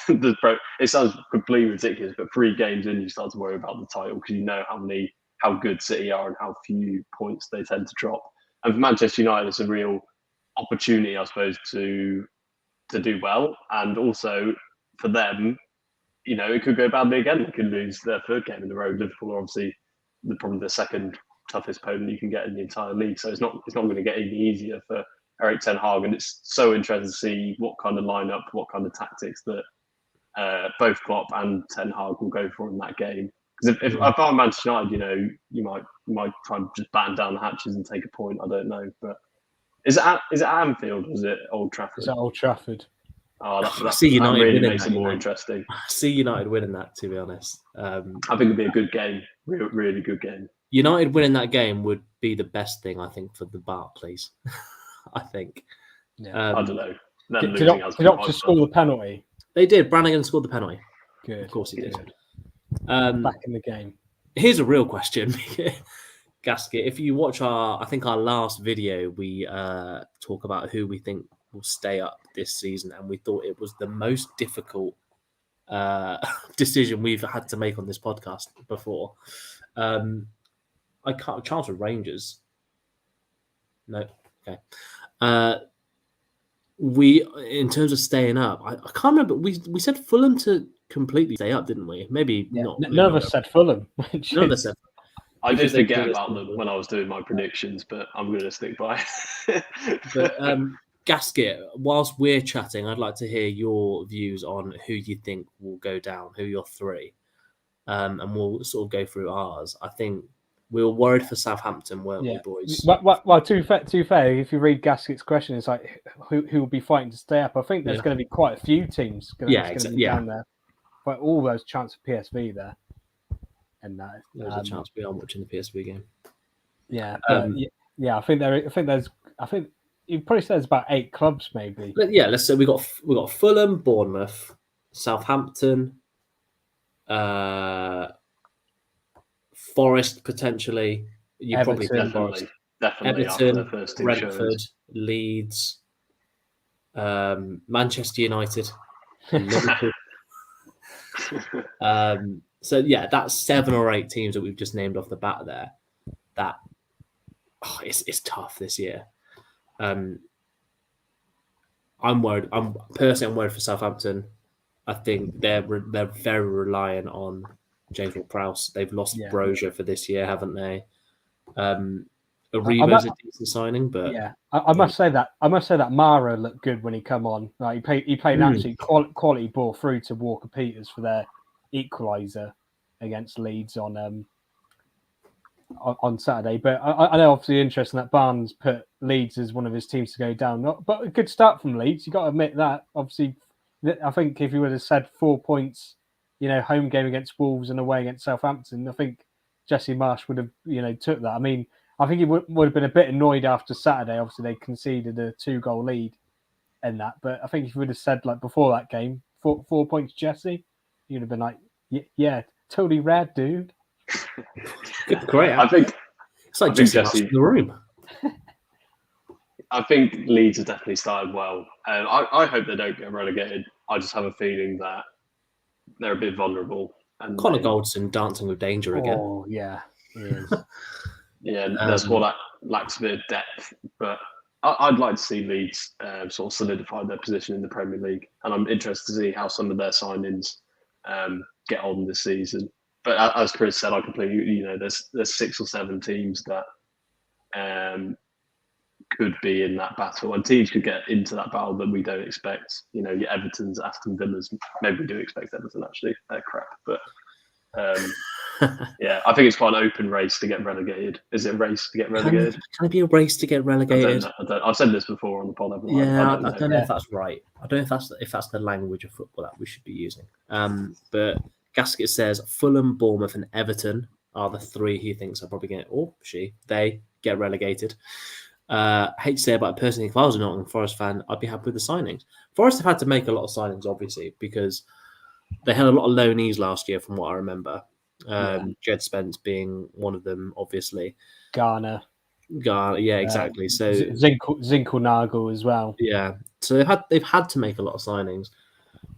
C: it sounds completely ridiculous, but 3 games in, you start to worry about the title, because you know how good City are and how few points they tend to drop. And for Manchester United, it's a real opportunity, I suppose, to do well, and also for them, it could go badly again. They could lose their 3rd game in a row. Liverpool are obviously probably the 2nd toughest opponent you can get in the entire league, so it's not going to get any easier for Erik ten Hag. And it's so interesting to see what kind of lineup, what kind of tactics that both Klopp and Ten Hag will go for in that game. Because if I'm Manchester United, you might try and just batten down the hatches and take a point. I don't know, but is it Anfield or is it Old Trafford?
B: It's at Old Trafford.
C: Oh,
A: that really makes it more
C: interesting.
A: I see United winning that, to be honest.
C: I think it'd be a good game, really good game.
A: United winning that game would be the best thing, I think, for the Barclays. I think.
B: Yeah.
C: I don't know.
B: Did Oxford score the penalty?
A: They did. Brannigan scored the penalty.
B: Good.
A: Of course he did.
B: Back in the game.
A: Here's a real question. Gasket, if you watch our last video, we talk about who we think will stay up this season, and we thought it was the most difficult decision we've had to make on this podcast before. I can't chance with Rangers. No, okay. We, in terms of staying up, I can't remember. We said Fulham to completely stay up, didn't we? Maybe not.
B: None of us said Fulham.
A: None of us said.
C: I did forget about them when I was doing my predictions, but I'm going to stick by.
A: But Gasket, whilst we're chatting, I'd like to hear your views on who you think will go down, who your three, and we'll sort of go through ours. I think we were worried for Southampton, weren't we, boys?
B: Well, to be fair, if you read Gasket's question, it's like who will be fighting to stay up. I think there's going to be quite a few teams going to be down there, but all those chance for PSV there. And
A: there's a chance we are watching the PSV game.
B: Yeah, I think you probably said there's about 8 clubs, maybe.
A: But yeah, let's say we got Fulham, Bournemouth, Southampton, Forest potentially. You probably said Forest.
C: Definitely
A: Everton,
C: first
A: Brentford, Leeds, Manchester United, Liverpool. So yeah, that's 7 or 8 teams that we've just named off the bat there. That it's tough this year. I'm worried. I'm worried for Southampton. I think they're very reliant on James Ward-Prowse. They've lost Brozier for this year, haven't they? Ariba's a decent signing, but
B: I must say that Mara looked good when he come on. Like he played actually quality ball through to Walker Peters for their equaliser against Leeds on Saturday. But I know obviously interesting that Barnes put Leeds as one of his teams to go down. But a good start from Leeds. You got to admit that. Obviously, I think if you would have said 4 points, home game against Wolves and away against Southampton, I think Jesse Marsh would have took that. I mean, I think he would have been a bit annoyed after Saturday. Obviously, they conceded a 2-goal lead in that. But I think if you would have said like before that game, 4 points, Jesse, you'd have been like, yeah, totally rad, dude.
A: Great.
C: I think
A: it's like Jesse in the room.
C: I think Leeds have definitely started well. I hope they don't get relegated. I just have a feeling that they're a bit vulnerable. And
A: Connor Goldson dancing with danger again.
B: Oh yeah, he is.
C: Yeah, their squad lacks a bit of depth, but I'd like to see Leeds sort of solidify their position in the Premier League, and I'm interested to see how some of their signings get on this season. But as Chris said, I completely, there's 6 or 7 teams that could be in that battle, and teams could get into that battle that we don't expect. Your Evertons, Aston Villas. Maybe we do expect Everton actually. They're crap, but. Yeah, I think it's quite an open race to get relegated. Is it a race to get relegated?
A: Can it be a race to get relegated?
C: I've said this before on the pod.
A: I don't know if that's right. I don't know if that's the language of football that we should be using. But Gasket says Fulham, Bournemouth, and Everton are the 3 he thinks are probably they get relegated. I hate to say it, but personally, if I was a Nottingham Forest fan, I'd be happy with the signings. Forest have had to make a lot of signings, obviously, because they had a lot of loanees last year, from what I remember. Jed Spence being one of them, obviously.
B: Garner,
A: yeah, exactly. So
B: Zinkelnagel as well.
A: Yeah, so they've had to make a lot of signings.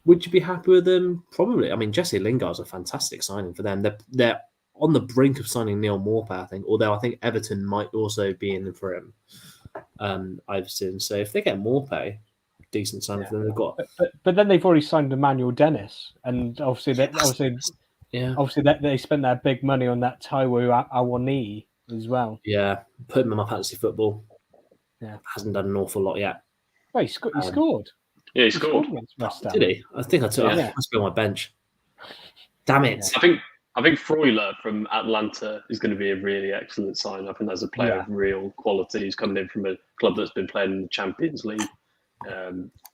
A: Would you be happy with them? Probably. I mean, Jesse Lingard's a fantastic signing for them. They're on the brink of signing Neil Maupay, I think. Although I think Everton might also be in for him. I've seen. So if they get Maupay, decent signing for them. They've got.
B: But then they've already signed Emmanuel Dennis, and obviously they spent their big money on that Taiwo Awoniyi as well.
A: Yeah, put him in my fantasy football.
B: Yeah,
A: hasn't done an awful lot yet.
B: Oh, he scored.
C: Yeah, he scored.
A: Did he? I think I took him. Must be on my bench. Damn it!
C: I I think Freuler from Atlanta is going to be a really excellent sign. I think there's a player of real quality who's coming in from a club that's been playing in the Champions League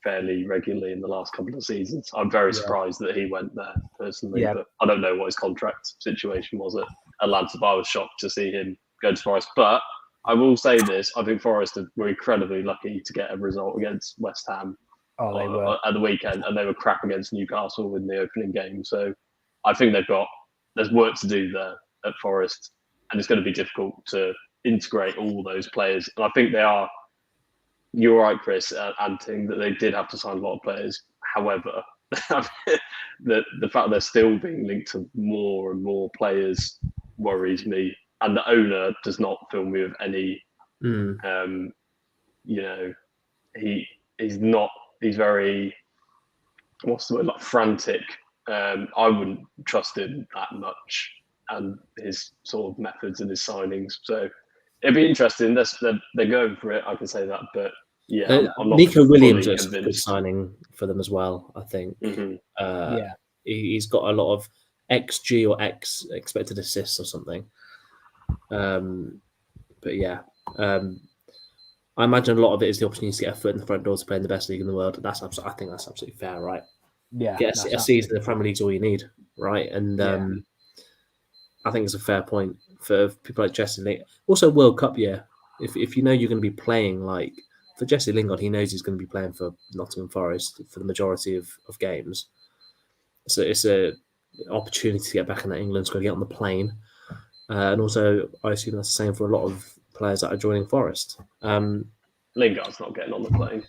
C: fairly regularly in the last couple of seasons. I'm very surprised that he went there personally, but I don't know what his contract situation was at Atlanta, but I was shocked to see him go to Forest. But I will say this, I think Forest were incredibly lucky to get a result against West Ham at the weekend, and they were crap against Newcastle in the opening game. So I think there's work to do there at Forest, and it's going to be difficult to integrate all those players. And I think they are. You're right, Chris, and Ting, that they did have to sign a lot of players. However, the fact they're still being linked to more and more players worries me. And the owner does not fill me with any, he's very, what's the word, like frantic. I wouldn't trust him that much and his sort of methods and his signings. So it'd be interesting. They're going for it, I can say that, but yeah, I'm not
A: Nico Williams
C: is
A: a good signing for them as well, I think.
C: Mm-hmm.
A: He's got a lot of XG or X expected assists or something. But yeah, I imagine a lot of it is the opportunity to get a foot in the front door to play in the best league in the world. I think that's absolutely fair, right?
B: Yeah,
A: get a season in the Premier League's all you need, right? And I think it's a fair point for people like Jesse Lingard. Also, World Cup year. If you know you're going to be playing, like for Jesse Lingard, he knows he's going to be playing for Nottingham Forest for the majority of games. So it's an opportunity to get back in that England squad, get on the plane, and also I assume that's the same for a lot of players that are joining Forest.
C: Lingard's not getting on the plane.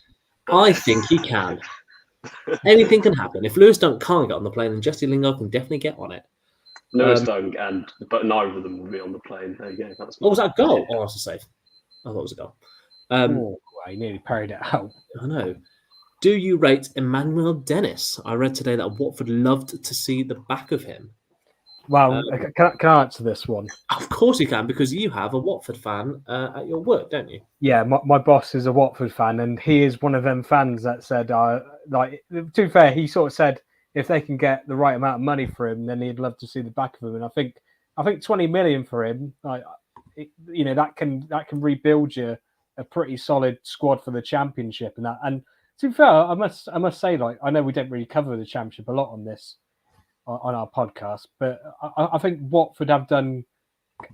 A: I think he can. Anything can happen. If Lewis Dunk can't get on the plane, then Jesse Lingard can definitely get on it.
C: Lewis Dunk but neither of them will be on the plane. There you go.
A: Was that a goal? Oh, that's a save. I thought it was a goal.
B: He nearly parried it out.
A: I know. Do you rate Emmanuel Dennis? I read today that Watford loved to see the back of him.
B: Well, can I answer this one?
A: Of course you can, because you have a Watford fan at your work, don't you?
B: Yeah, my boss is a Watford fan, and he is one of them fans that said, to be fair, he sort of said if they can get the right amount of money for him, then he'd love to see the back of him. And I think 20 million for him, that can rebuild you a pretty solid squad for the Championship and that. And to be fair, I must say, like, I know we don't really cover the Championship a lot on this on our podcast, but I think Watford have done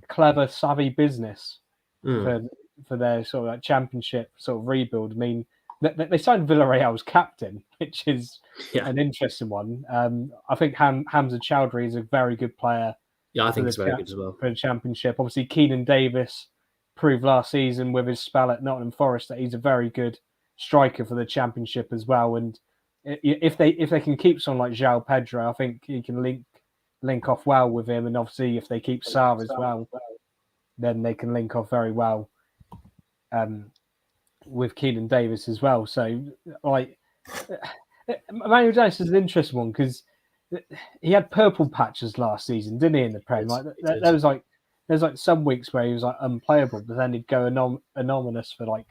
B: clever, savvy business for their sort of like Championship sort of rebuild. I mean, they signed Villarreal's captain, which is an interesting one. I think Hamza Chowdhury is a very good player.
A: Yeah, I think he's very good as well
B: for the Championship. Obviously, Keenan Davis proved last season with his spell at Nottingham Forest that he's a very good striker for the Championship as well. And if they can keep someone like João Pedro, I think he can link off well with him. And obviously, if they keep Sarr as well, then they can link off very well with Keenan Davis as well. So, like, Emmanuel Dennis is an interesting one because he had purple patches last season, didn't he? In the Prem, there's some weeks where he was like unplayable, but then he'd go anonymous for like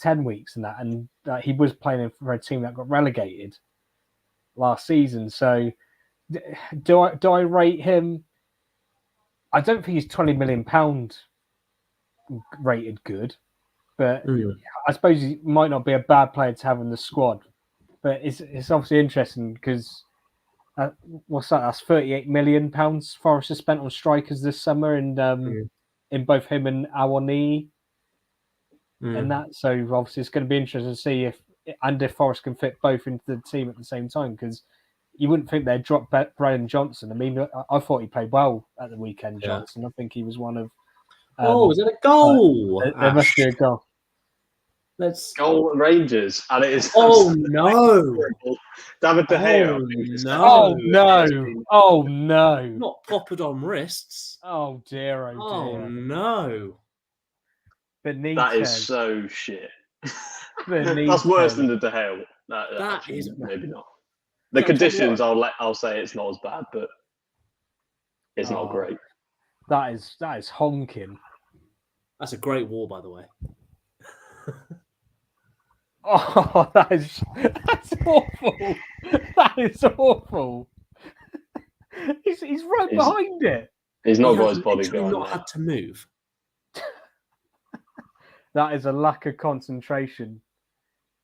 B: 10 weeks and that, and he was playing for a team that got relegated last season. So do I rate him? I don't think he's £20 million rated good, but I suppose he might not be a bad player to have in the squad. But it's obviously interesting because what's that? That's £38 million Forest has spent on strikers this summer, and in both him and Awoniyi. And that, so obviously it's going to be interesting to see if Forest can fit both into the team at the same time, because you wouldn't think they'd drop Brian Johnson. I mean, I thought he played well at the weekend, Johnson. I think he was one of.
A: Was it a goal?
B: There must be a goal.
A: Let's
C: goal Rangers, and it is.
A: Oh no,
C: David De Gea.
B: Oh no!
A: Not Poppadom wrists.
B: Oh dear!
A: Oh no!
B: Benitez.
C: That is so shit. That's worse than the De Gea. That is maybe not. The conditions, I'll say it's not as bad, but it's not great.
B: That is honking.
A: That's a great wall, by the way.
B: Oh, that's awful. That is awful. He's right behind it.
C: He's not got his body behind
A: not had to move.
B: That is a lack of concentration.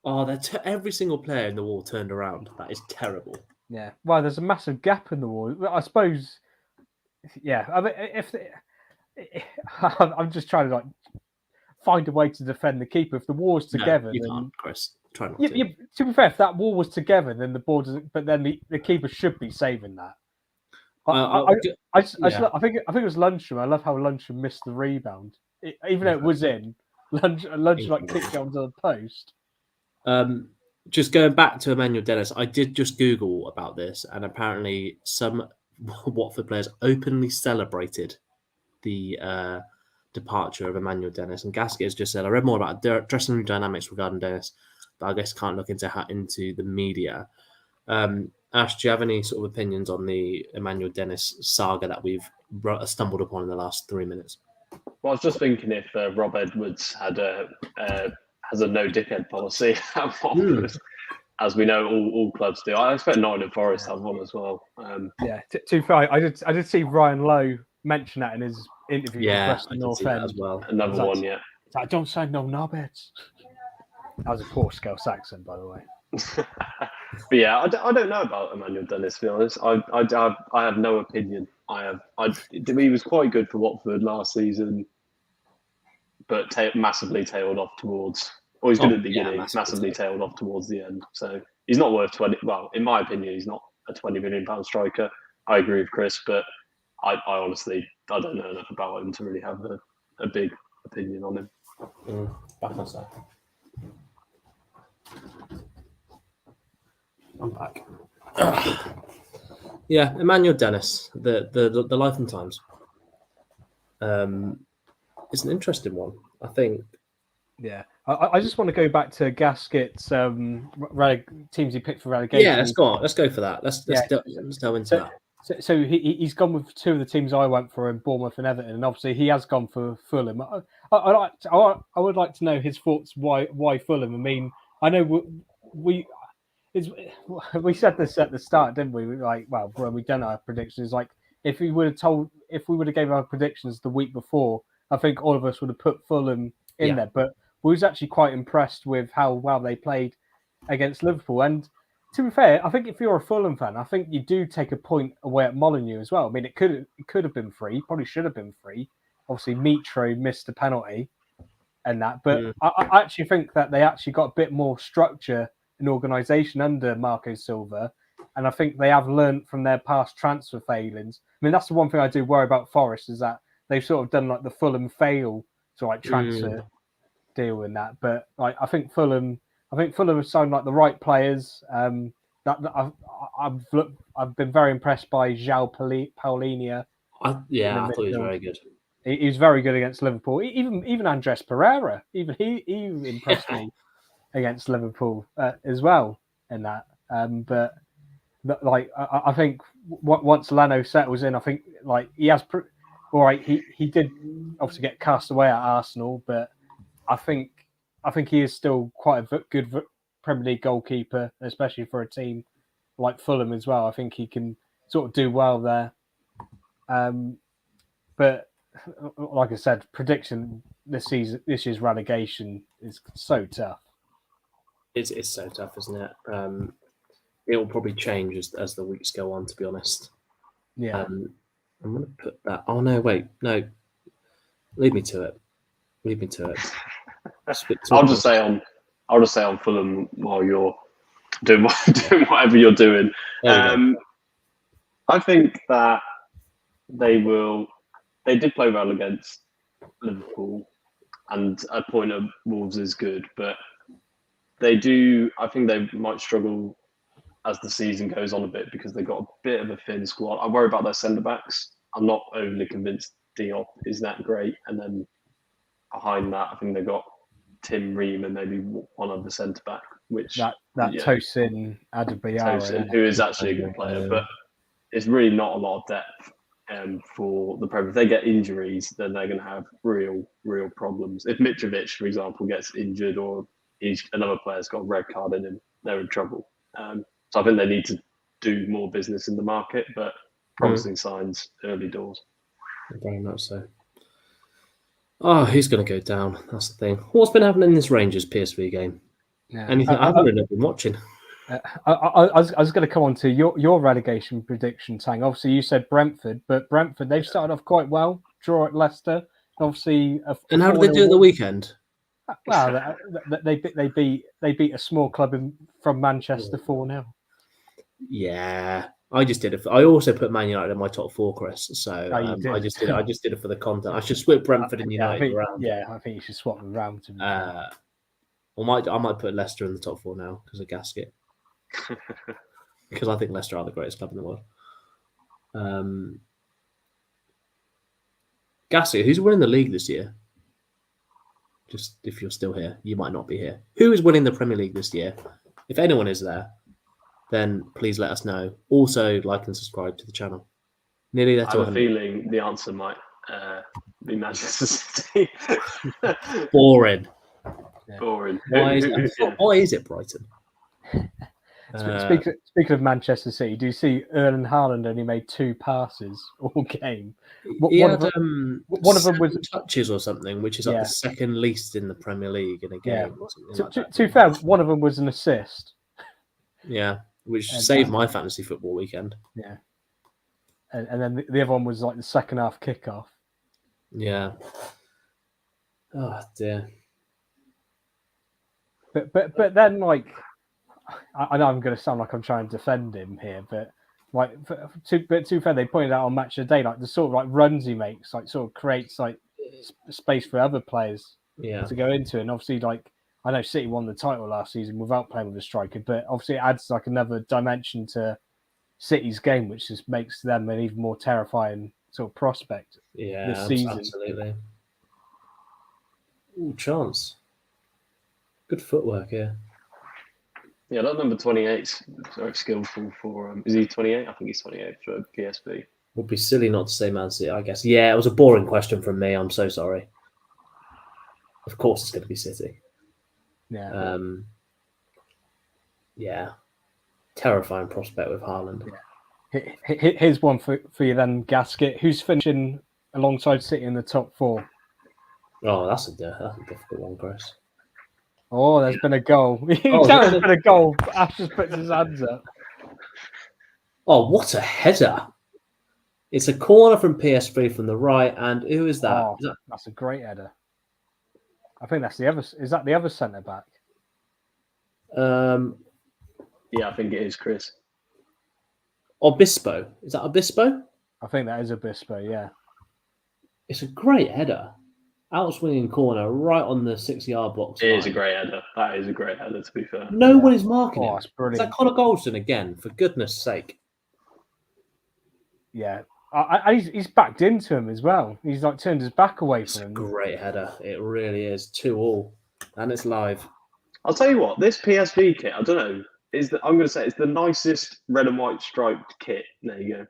A: Oh, every single player in the wall turned around. That is terrible.
B: Yeah. Well, there's a massive gap in the wall. I suppose. Yeah. I mean, I'm just trying to find a way to defend the keeper. If the wall was together,
A: you can't, Chris. Try not to.
B: To be fair, if that wall was together, then the ball doesn't. But then the keeper should be saving that. I think it was Lundstrom. I love how Lundstrom missed the rebound, even though it was in. Lundstrom kicked it onto the post.
A: Just going back to Emmanuel Dennis, I did just Google about this, and apparently some Watford players openly celebrated the departure of Emmanuel Dennis. And Gasket has just said, I read more about dressing room dynamics regarding Dennis, but I guess can't look into the media. Ash, do you have any sort of opinions on the Emmanuel Dennis saga that we've stumbled upon in the last 3 minutes?
C: Well, I was just thinking if Rob Edwards has a no dickhead policy at Watford, as we know all clubs do. I expect Nottingham Forest have one as well.
B: To fair, I did see Ryan Lowe mention that in his interview with Preston North End
A: as well.
C: Another one, yeah.
B: I don't say no knobheads. That was a poor Scouse accent, by the way.
C: But yeah, I don't know about Emmanuel Dennis, to be honest. I have no opinion. He was quite good for Watford last season, but massively tailed off towards. Or he's good at the beginning, massively tailed off towards the end. So he's not worth 20. Well, in my opinion, he's not a £20 million striker. I agree with Chris, but I honestly don't know enough about him to really have a big opinion on him.
A: Back on side. I'm back. Yeah, Emmanuel Dennis, the life and times. It's an interesting one, I think.
B: Yeah, I just want to go back to Gasket's teams he picked for relegation.
A: Yeah, let's go for that. Let's delve into that.
B: So he's gone with two of the teams I went for in Bournemouth and Everton, and obviously he has gone for Fulham. I would like to know his thoughts why Fulham. I mean, I know we said this at the start, didn't we? When we done our predictions, if we would have gave our predictions the week before, I think all of us would have put Fulham in there. But we was actually quite impressed with how well they played against Liverpool. And to be fair, I think if you're a Fulham fan, I think you do take a point away at Molineux as well. I mean, it could have been free, probably should have been free. Obviously, Mitro missed a penalty and that, but I actually think that they actually got a bit more structure and organisation under Marco Silva, and I think they have learned from their past transfer failings. I mean, that's the one thing I do worry about Forest, is that they've sort of done the Fulham fail to transfer deal in that. But I think Fulham have signed the right players. That I've been very impressed by João Paulinho.
A: I thought he was very good.
B: He was very good against Liverpool. Even Andres Pereira, even he impressed me against Liverpool as well in that. But I think once Leno settles in, I think he has. All right, he did obviously get cast away at Arsenal, but I think he is still quite a good Premier League goalkeeper, especially for a team like Fulham as well. I think he can sort of do well there. But like I said, prediction this year's relegation is so tough.
A: It's so tough, isn't it? It will probably change as the weeks go on, to be honest.
B: Yeah.
A: I'm going to put that. Oh, no, wait. No. Leave me to it.
C: I'll just say on Fulham while you're doing whatever you're doing. I think that they did play well against Liverpool, and a point of Wolves is good, but I think they might struggle as the season goes on a bit, because they've got a bit of a thin squad. I worry about their centre-backs. I'm not overly convinced Diop is that great. And then behind that, I think they've got Tim Ream and maybe one other centre-back, which...
B: Tosin Adebayor.
C: Who is actually a good player, but it's really not a lot of depth for the Premier. If they get injuries, then they're going to have real problems. If Mitrovic, for example, gets injured, or another player's got a red card in him, they're in trouble. So I think they need to do more business in the market, but promising signs early doors.
A: Very much so. Oh, who's going to go down? That's the thing. What's been happening in this Rangers PSV game?
B: Yeah.
A: Anything? I haven't really been watching.
B: I was going to come on to your relegation prediction, Tang. Obviously, you said Brentford, but Brentford, they've started off quite well. Draw at Leicester. Obviously,
A: and how did they do at the weekend?
B: Well, they beat a small club from Manchester 4-0.
A: Yeah, I just did it. I also put Man United in my top 4, Chris. So I just did it. I just did it for the content. I should split Brentford and United around.
B: Yeah, I think you should swap them around.
A: I might put Leicester in the top 4 now because of Gasket. Because I think Leicester are the greatest club in the world. Gasket, who's winning the league this year? Just if you're still here, you might not be here. Who is winning the Premier League this year? If anyone is there, then please let us know. Also, like and subscribe to the channel. Nearly there to
C: I have a feeling the answer might be Manchester City.
A: Boring.
B: Yeah.
C: Boring.
A: Why is it Brighton?
B: Speaking of Manchester City, do you see Erling Haaland only made 2 passes all game?
A: One of
B: them was
A: touches or something, which is like the second least in the Premier League in a game.
B: Yeah. To be fair, one of them was an assist.
A: Yeah, which saved my fantasy football weekend.
B: Yeah, and then the other one was like the second half kickoff.
A: Yeah. Oh dear.
B: But then like. I know I'm going to sound like I'm trying to defend him here, but like, to be fair, they pointed out on Match of the Day, like the sort of like runs he makes, like sort of creates like space for other players to go into. And obviously, like I know City won the title last season without playing with a striker, but obviously it adds like another dimension to City's game, which just makes them an even more terrifying sort of prospect this season.
A: Absolutely. Ooh, chance. Good footwork here.
C: Yeah, that number 28 very skillful for. Is he 28? I think he's 28 for PSV.
A: Would be silly not to say Man City, I guess. Yeah, it was a boring question from me. I'm so sorry. Of course, it's going to be City.
B: Yeah.
A: Yeah. Terrifying prospect with Haaland.
B: Yeah. Here's one for you then, Gasket. Who's finishing alongside City in the top 4?
A: Oh, that's a difficult one, Chris.
B: Oh, there's been a goal. There's been a goal. Ash just puts his hands up.
A: Oh, what a header. It's a corner from PSV from the right. And who is that?
B: Oh, that's a great header. I think that's the other. Is that the other centre back?
C: Yeah, I think it is, Chris.
A: Obispo. Is that Obispo?
B: I think that is Obispo, yeah.
A: It's a great header. Outswinging corner right on the 6-yard box.
C: It is a great header. That is a great header, to be fair.
A: No one is marking him.
B: That's brilliant.
A: Is that Connor Goldston again? For goodness sake.
B: Yeah. He's backed into him as well. He's like turned his back away from him.
A: It's a great header. It really is. 2-2. And it's live.
C: I'll tell you what, this PSV kit, I don't know, I'm going to say it's the nicest red and white striped kit. There you go.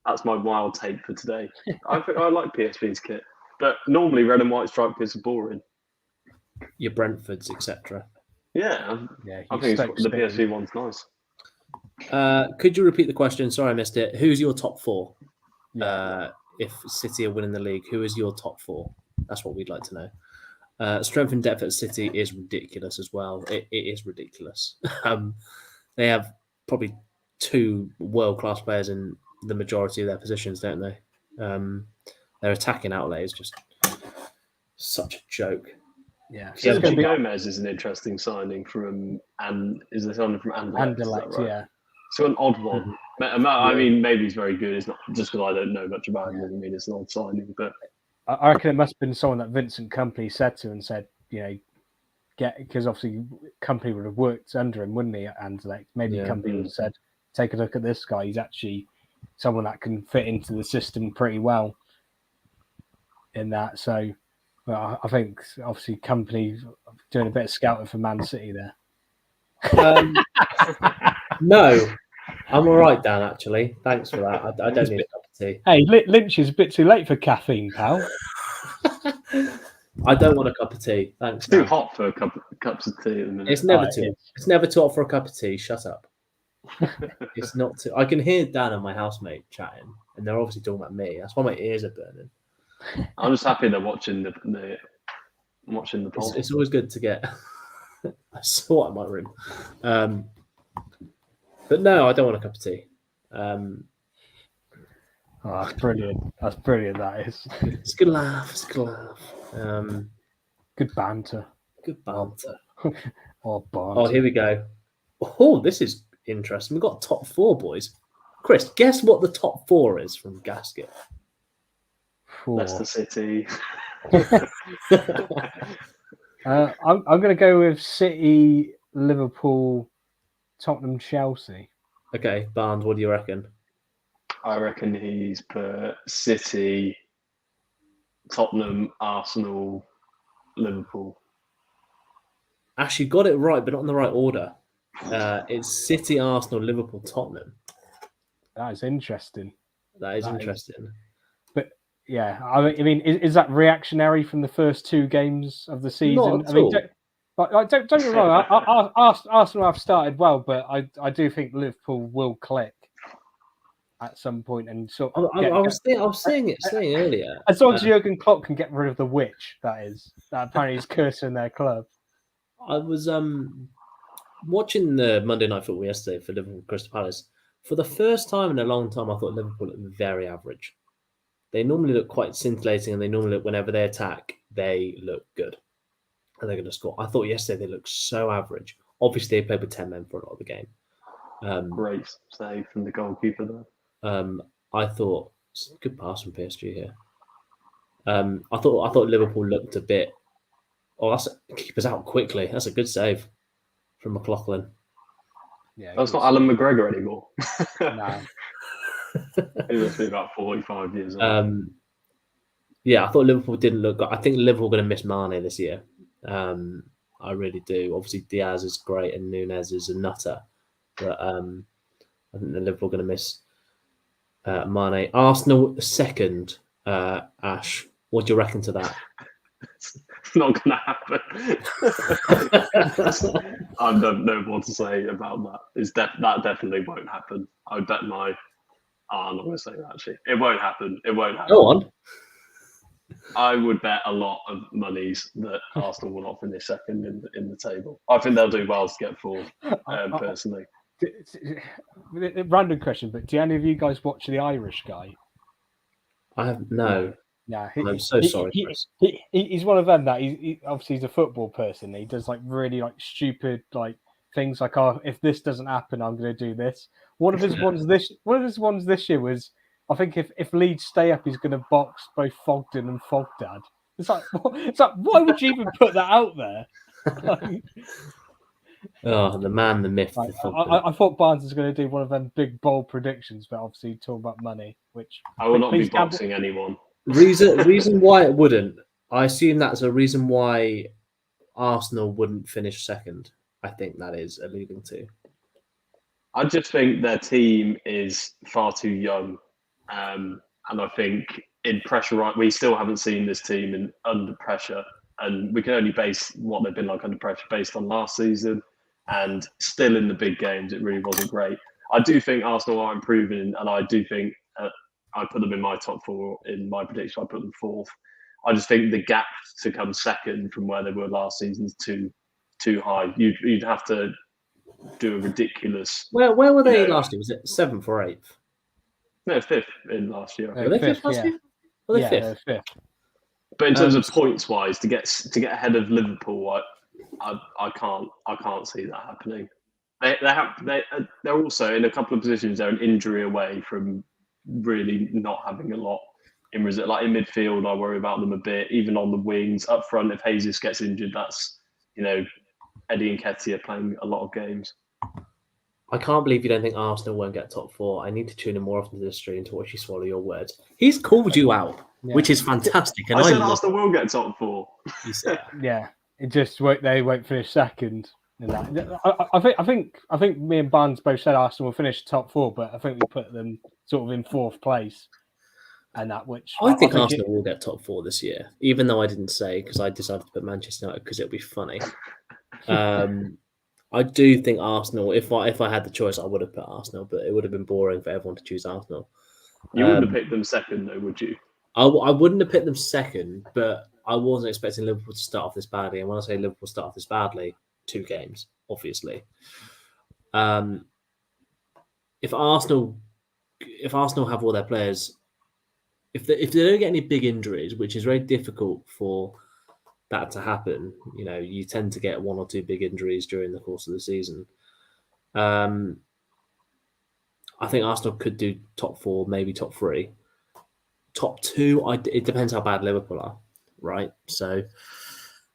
C: That's my wild take for today. I like PSV's kit. But normally red and white striped kits are boring.
A: Your Brentfords, etc.
C: Yeah. I think the PSV one's nice.
A: Could you repeat the question? Sorry, I missed it. Who's your top 4? If City are winning the league, who is your top 4? That's what we'd like to know. Strength and depth at City is ridiculous as well. It is ridiculous. They have probably 2 world-class players in the majority of their positions, don't they? Their attacking outlay is just such a joke.
B: Yeah.
C: Sergio Gomez is an interesting signing from is the signing from
B: Anderlecht, right? Yeah.
C: So an odd one. Mm-hmm. I mean, maybe he's very good. It's not just because I don't know much about him. Doesn't mean it's an odd signing. But
B: I reckon it must have been someone that Vincent Kompany said to and said, because obviously Kompany would have worked under him, wouldn't he? At Anderlecht, maybe Kompany would have said, "Take a look at this guy. He's actually someone that can fit into the system pretty well." In that, so I think obviously Kompany doing a bit of scouting for Man City there.
A: No, I'm all right, Dan. Actually, thanks for that. I don't need a cup of tea.
B: Hey, Lynch is a bit too late for caffeine, pal.
A: I don't want a cup of tea. Thanks.
C: It's too hot for cups of tea at the minute.
A: It's never too hot for a cup of tea. Shut up. It's not too. I can hear Dan and my housemate chatting, and they're obviously talking about me. That's why my ears are burning.
C: I'm just happy they're watching the poll.
A: It's always good to get. I saw it in my room, but no, I don't want a cup of tea.
B: Oh, that's brilliant. That's brilliant. That is.
A: It's a good laugh. It's a good laugh.
B: Good banter.
A: Good banter.
B: Or banter.
A: Oh, here we go. Oh, this is interesting. We've got top 4, boys. Chris, guess what the top 4 is from Gasket?
C: Leicester City.
B: I'm going to go with City, Liverpool, Tottenham, Chelsea.
A: Okay, Barnes, what do you reckon?
C: I reckon he's put City, Tottenham, Arsenal, Liverpool.
A: Ash, you got it right, but not in the right order. It's City, Arsenal, Liverpool, Tottenham.
B: That is interesting.
A: That is interesting.
B: But yeah, I mean, is that reactionary from the first 2 games of the season?
A: Not at all.
B: Don't get me wrong. Arsenal have started well, but I do think Liverpool will click at some point and sort of.
A: I was saying earlier.
B: As long as Jurgen Klopp can get rid of the witch, that apparently is cursing their club.
A: I was watching the Monday Night Football yesterday for Liverpool Crystal Palace. For the first time in a long time, I thought Liverpool looked very average. They normally look quite scintillating, and they normally look, whenever they attack, they look good. And they're going to score. I thought yesterday they looked so average. Obviously, they played with 10 men for a lot of the game.
C: Great save from the goalkeeper there.
A: I thought good pass from PSG here. I thought Liverpool looked a bit. Oh, that's keepers out quickly. That's a good save from McLaughlin.
C: Yeah, that's not Alan McGregor anymore.
B: No.
C: He must be about 45 years old.
A: Yeah, I thought Liverpool didn't look good. I think Liverpool are going to miss Mane this year. I really do. Obviously, Diaz is great and Nunez is a nutter. But I think the Liverpool are going to miss Mane. Arsenal second, Ash. What do you reckon to that?
C: It's not going to happen. I don't know what to say about that. That definitely won't happen. I would bet my... I'm not going to say that, actually. It won't happen. It won't happen.
A: Go on.
C: I would bet a lot of monies that Arsenal will not finish second in the table. I think they'll do well to get fourth, personally.
B: Random question, but do any of you guys watch The Irish Guy?
A: I have no.
B: Yeah,
A: I'm so sorry, Chris.
B: He's one of them that obviously he's a football person. He does like really like stupid like things like, oh, if this doesn't happen, I'm going to do this. One of his ones this year was, I think if Leeds stay up, he's going to box both Fogden and Fogdad. It's like why would you even put that out there?
A: Oh, the man, the myth.
B: Like, I thought Barnes was going to do one of them big bold predictions, but obviously talk about money, which
C: I will not be boxing anyone.
A: Reason why it wouldn't. I assume that's a reason why Arsenal wouldn't finish second. I think that is alluding to.
C: I just think their team is far too young, and I think in pressure, right? We still haven't seen this team under pressure, and we can only base what they've been like under pressure based on last season. And still in the big games, it really wasn't great. I do think Arsenal are improving, and I do think I put them in my top 4 in my prediction. I put them fourth. I just think the gap to come second from where they were last season is too high. You'd have to do a ridiculous.
A: Where were they last year? Was it 7th or 8th?
C: No, 5th in last year.
A: Were they 5th last year? Were they 5th?
B: 5th.
C: But in terms of points wise, to get ahead of Liverpool, I can't see that happening. They're also in a couple of positions. They're an injury away from really not having a lot in reserve. Like in midfield, I worry about them a bit. Even on the wings, up front, if Jesus gets injured, that's Eddie and Nketiah playing a lot of games.
A: I can't believe you don't think Arsenal won't get top 4. I need to tune in more often to the stream to watch you swallow your words. He's called you out, which is fantastic. And
C: I said Arsenal will get top 4.
A: You said
B: yeah, it just they won't finish second. I think me and Barnes both said Arsenal will finish top 4, but I think we put them sort of in 4th place. And that which
A: I think Arsenal will get top 4 this year, even though I didn't say because I decided to put Manchester United because it'll be funny. I do think Arsenal. If I had the choice, I would have put Arsenal, but it would have been boring for everyone to choose Arsenal.
C: You wouldn't have picked them second, though, would you?
A: I wouldn't have picked them second, but I wasn't expecting Liverpool to start off this badly. And when I say Liverpool start off this badly, 2 games, obviously. If Arsenal have all their players, if they don't get any big injuries, which is very difficult for that to happen, you tend to get 1 or 2 big injuries during the course of the season. I think Arsenal could do top 4, maybe top 3. Top 2, it depends how bad Liverpool are, right? So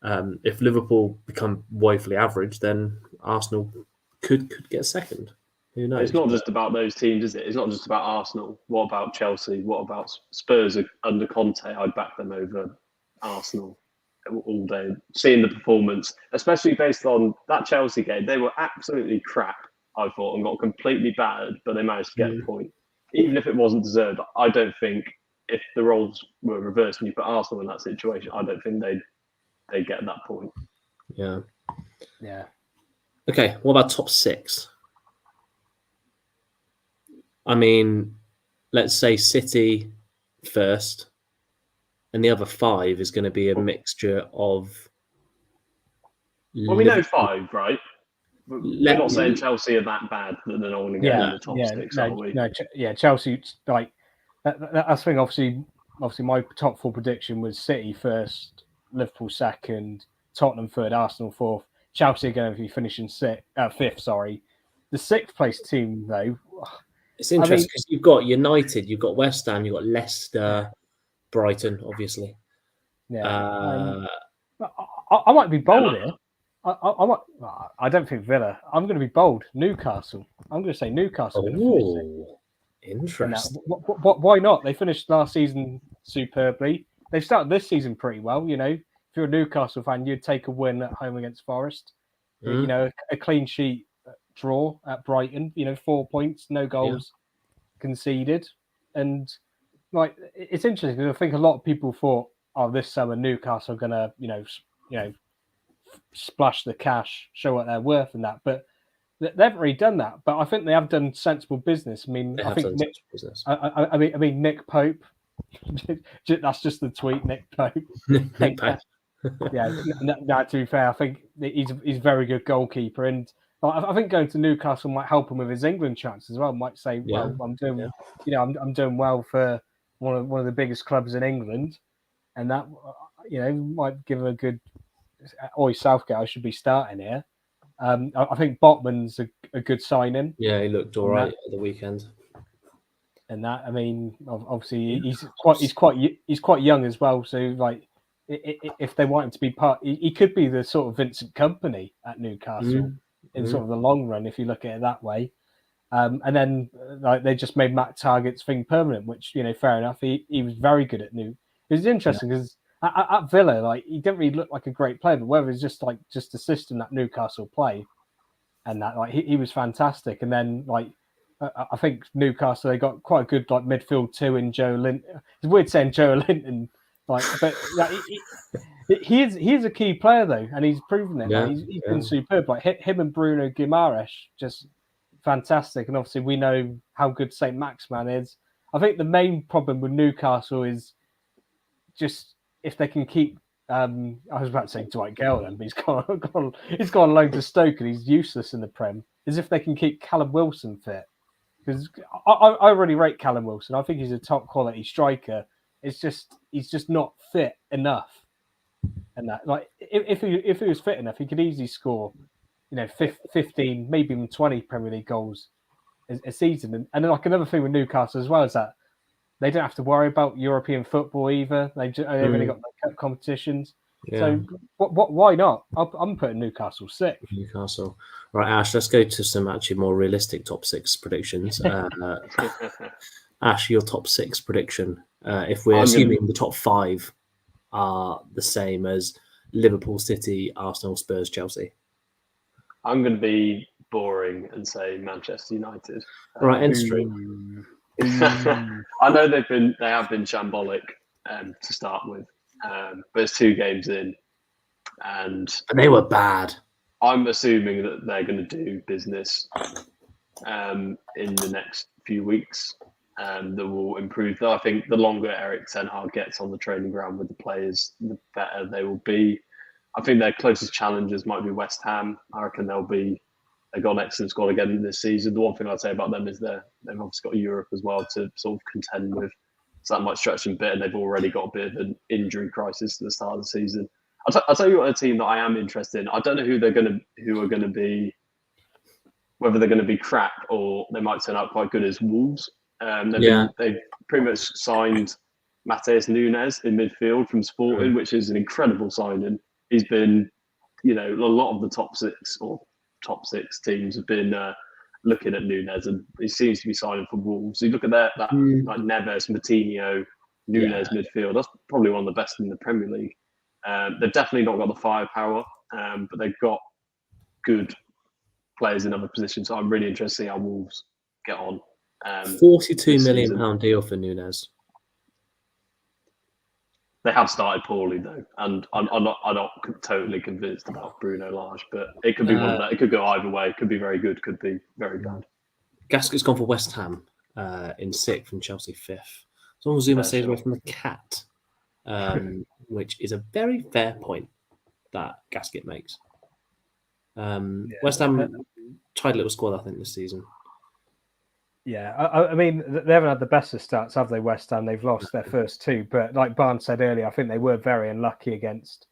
A: if Liverpool become woefully average, then Arsenal could get second. Who knows?
C: It's not just about those teams, is it? It's not just about Arsenal. What about Chelsea? What about Spurs under Conte? I'd back them over Arsenal all day. Seeing the performance, especially based on that Chelsea game, they were absolutely crap, I thought, and got completely battered, but they managed to get a point. Even if it wasn't deserved, I don't think if the roles were reversed and you put Arsenal in that situation, I don't think they'd get that point.
A: Yeah.
B: Yeah.
A: Okay, what about top 6? I mean, let's say City first, and the other 5 is going to be a mixture of.
C: Well, we know 5, right? We're not saying Chelsea are that bad that they're not going to get in the top 6, are we?
B: Chelsea, like that's the thing. Obviously, my top 4 prediction was City first, Liverpool second, Tottenham third, Arsenal fourth. Chelsea are going to be finishing 5th. Sorry, the 6th place team though.
A: It's interesting because you've got United, you've got West Ham, you've got Leicester, Brighton, obviously.
B: Yeah, I might be bold here. I don't think Villa. I'm going to be bold. Newcastle. I'm going to say Newcastle.
A: Oh, interesting.
B: Why not? They finished last season superbly. They've started this season pretty well. If you're a Newcastle fan, you'd take a win at home against Forest. A clean sheet draw at Brighton. 4 points, no goals conceded, and it's interesting because I think a lot of people thought, this summer Newcastle are going to, splash the cash, show what they're worth and that. But they haven't really done that. But I think they have done sensible business. I mean, I think Nick Pope. That's just the tweet, Nick Pope.
A: Nick Pope.
B: To be fair, I think he's a very good goalkeeper, and I think going to Newcastle might help him with his England chance as well. Might say, I'm doing, I'm doing well for one of the biggest clubs in England, and that might give him a good. Southgate, I should be starting here. I think Botman's a good signing.
A: Yeah, he looked all right at the weekend.
B: And that, I mean, obviously he's quite young as well. So if they want him to be part, he could be the sort of Vincent Kompany at Newcastle in sort of the long run, if you look at it that way. And then they just made Matt Targett's thing permanent, which fair enough. He was very good at New. It was interesting because. At Villa, he didn't really look like a great player, but whether it's just the system that Newcastle play, and that he was fantastic. And then I think Newcastle they got quite a good midfield too in Joe Linton. It's weird saying Joe Linton, but he is a key player though, and he's proven it.
A: Yeah,
B: he's been superb. Him and Bruno Guimaraes, just fantastic. And obviously we know how good Saint Maximin is. I think the main problem with Newcastle is just. If they can keep, I was about to say Dwight Gale then, but he's gone loan to Stoke and he's useless in the Prem. Is if they can keep Callum Wilson fit, because I really rate Callum Wilson. I think he's a top quality striker. It's just he's just not fit enough, and that if he was fit enough, he could easily score, 15, maybe even 20 Premier League goals a season. And then another thing with Newcastle as well is that. They don't have to worry about European football either. They've only got the cup competitions. Yeah. So why not? I'm putting Newcastle 6th.
A: Newcastle. Right, Ash, let's go to some actually more realistic top 6 predictions. Ash, your top 6 prediction. If we're assuming the top 5 are the same as Liverpool, City, Arsenal, Spurs, Chelsea.
C: I'm going to be boring and say Manchester United.
A: Right, end stream.
C: I know they have been shambolic to start with, but it's 2 games in, and
A: they were bad.
C: I'm assuming that they're going to do business in the next few weeks that will improve. I think the longer Erik ten Hag gets on the training ground with the players, the better they will be. I think their closest challengers might be West Ham. I reckon they've got an excellent squad again this season. The one thing I'd say about them is they've obviously got Europe as well to sort of contend with. So that might stretch them a bit, and they've already got a bit of an injury crisis at the start of the season. I'll tell you what, a team that I am interested in. I don't know who are going to be, whether they're going to be crap or they might turn out quite good as Wolves. They've pretty much signed Matheus Nunes in midfield from Sporting, which is an incredible signing. He's been, a lot of the top six teams have been looking at Nunes, and he seems to be signing for Wolves. So you look at that like Neves, Moutinho, Nunes midfield. That's probably one of the best in the Premier League. They've definitely not got the firepower, but they've got good players in other positions. So I'm really interested to see how Wolves get on.
A: £42 million deal for Nunes.
C: They have started poorly though, and I'm not totally convinced about Bruno Lage, but it could be one of that. It could go either way. It could be very good, could be very bad.
A: Gaskett's gone for West Ham in 6th and Chelsea 5th. As long as Zuma stays away from the cat, which is a very fair point that Gaskett makes. West Ham tight little squad, I think, this season.
B: Yeah, I mean, they haven't had the best of starts, have they, West Ham? They've lost their first 2. But like Barnes said earlier, I think they were very unlucky against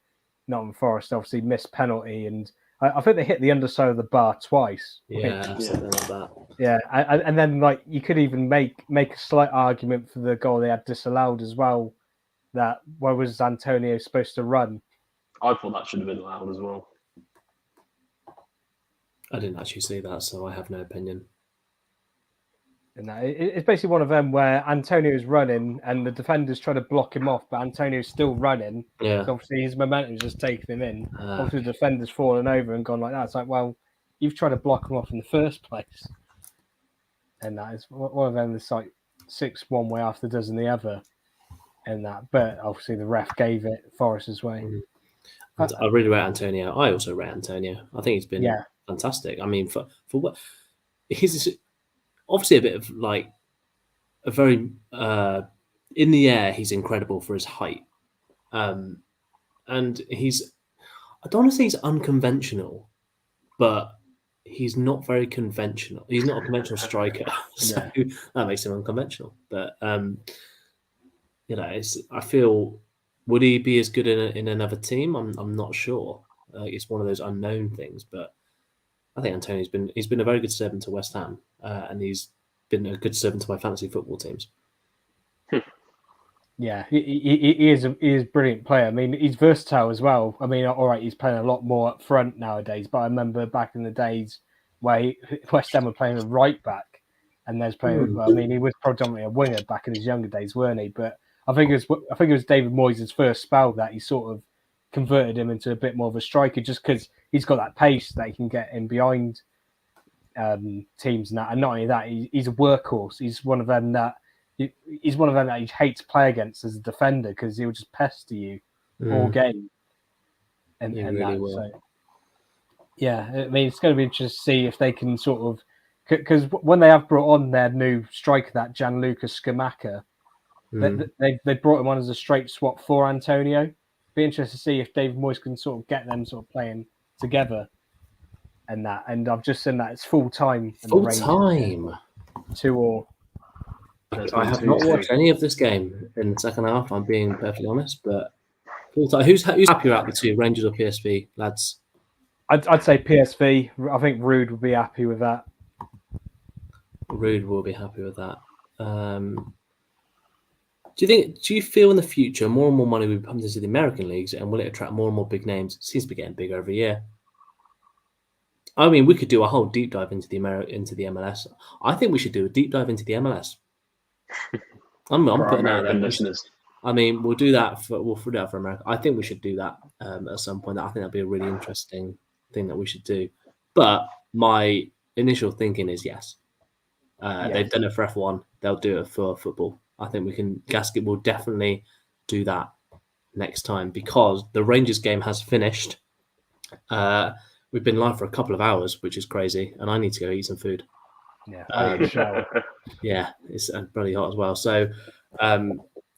B: Nottingham Forest. Obviously, missed penalty. And I think they hit the underside of the bar twice.
A: Something like that.
B: Yeah, and then like you could even make a slight argument for the goal they had disallowed as well. That where was Antonio supposed to run?
C: I thought that should have been allowed as well.
A: I didn't actually see that, so I have no opinion.
B: And it's basically one of them where Antonio's running and the defenders try to block him off, but Antonio's still running.
A: Yeah.
B: So obviously his momentum's just taking him in. Obviously the defender's fallen over and gone like that. It's like, well, you've tried to block him off in the first place. And that is one of them that's like 6 one way after dozen the other. And that, but obviously the ref gave it Forest's way.
A: I really rate Antonio. I also rate Antonio. I think he's been fantastic. I mean, for what he's obviously a bit of like a very in the air. He's incredible for his height, and he's. I don't want to say he's unconventional, but he's not very conventional. He's not a conventional striker, so that makes him unconventional. But I feel. Would he be as good in another team? I'm not sure. It's one of those unknown things, but I think Antonio's been a very good servant to West Ham, and he's been a good servant to my fantasy football teams.
B: Yeah, he is a brilliant player. I mean, he's versatile as well. I mean, all right, he's playing a lot more up front nowadays, but I remember back in the days where West Ham were playing a right back, and there's playing. Well, I mean, he was predominantly a winger back in his younger days, weren't he? But I think it was David Moyes' first spell that he sort of converted him into a bit more of a striker, just because he's got that pace that he can get in behind teams and that. And not only that, he's a workhorse. He's one of them that he hates to play against as a defender because he'll just pester you all game. And
A: really
B: that.
A: will.
B: So, yeah, I mean, it's going to be interesting to see if they can sort of, because when they have brought on their new striker, that Gianluca Scamacca. They brought him on as a straight swap for Antonio. Be interested to see if David Moyes can sort of get them sort of playing together and that. And I've just seen that it's full time. 2-2.
A: I have not watched any of this game in the second half. I'm being perfectly honest, but full time. Who's happier out of the two, Rangers or PSV, lads?
B: I'd say PSV. I think Rude would be happy with that.
A: Rude will be happy with that. Do you feel in the future more and more money will be pumped into the American leagues, and will it attract more and more big names? It seems to be getting bigger every year. I mean, we could do a whole deep dive into the MLS. I think we should do a deep dive into the MLS. I'm putting out there.
C: Listeners.
A: I mean, we'll do that for America. I think we should do that at some point. I think that'd be a really interesting thing that we should do. But my initial thinking is yes. They've done it for F1. They'll do it for football. I think Gasket will definitely do that next time because the Rangers game has finished. We've been live for a couple of hours, which is crazy, and I need to go eat some food.
B: Yeah, I need a shower.
A: Yeah, it's bloody hot as well. So,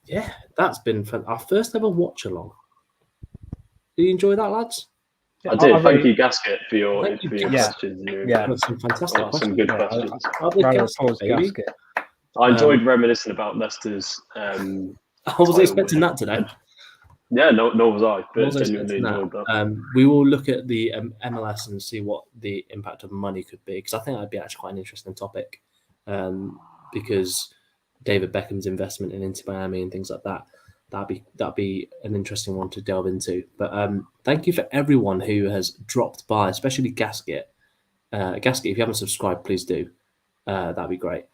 A: yeah, that's been fun. Our first ever watch along. Do you enjoy that, lads?
C: I did. Thank you, Gasket, for your
A: Gasket.
C: questions.
B: Yeah,
A: some fantastic questions.
C: Some good questions.
B: Gasket.
C: I enjoyed reminiscing about Leicester's.
A: I wasn't expecting that today.
C: Yeah, nor was I, but genuinely enjoyed that.
A: We will look at the MLS and see what the impact of money could be, because I think that'd be actually quite an interesting topic, because David Beckham's investment in Inter Miami and things like that, that'd be an interesting one to delve into. But thank you for everyone who has dropped by, especially Gasket. Gasket, if you haven't subscribed, please do. That'd be great.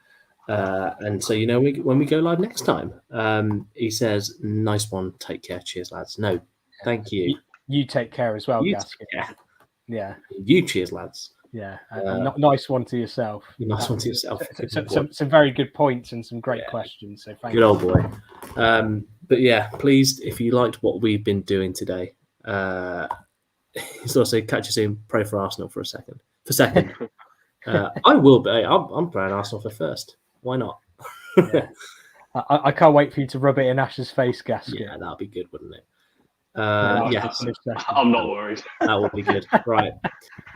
A: And so, when we go live next time, he says, nice one, take care, cheers, lads. No, thank you.
B: You take care as well, Gasket. Yeah.
A: You cheers, lads.
B: Yeah, nice one to yourself.
A: Nice one to yourself.
B: Some very good points and some great questions. So thank you.
A: Good old boy. But yeah, please, if you liked what we've been doing today, he's also catch you soon. Pray for Arsenal for second. I will be. I'm praying Arsenal for first. Why not?
B: Yeah. I can't wait for you to rub it in Ash's face, Gasket.
A: Yeah, that'd be good, wouldn't it?
C: Yes. I'm not worried.
A: That would be good. Right.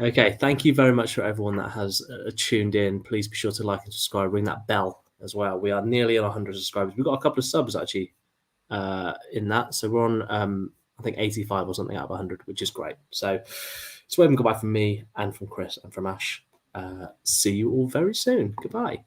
A: Okay. Thank you very much for everyone that has tuned in. Please be sure to like and subscribe. Ring that bell as well. We are nearly at 100 subscribers. We've got a couple of subs actually in that. So we're on, I think, 85 or something out of 100, which is great. So it's waving goodbye from me and from Chris and from Ash. See you all very soon. Goodbye.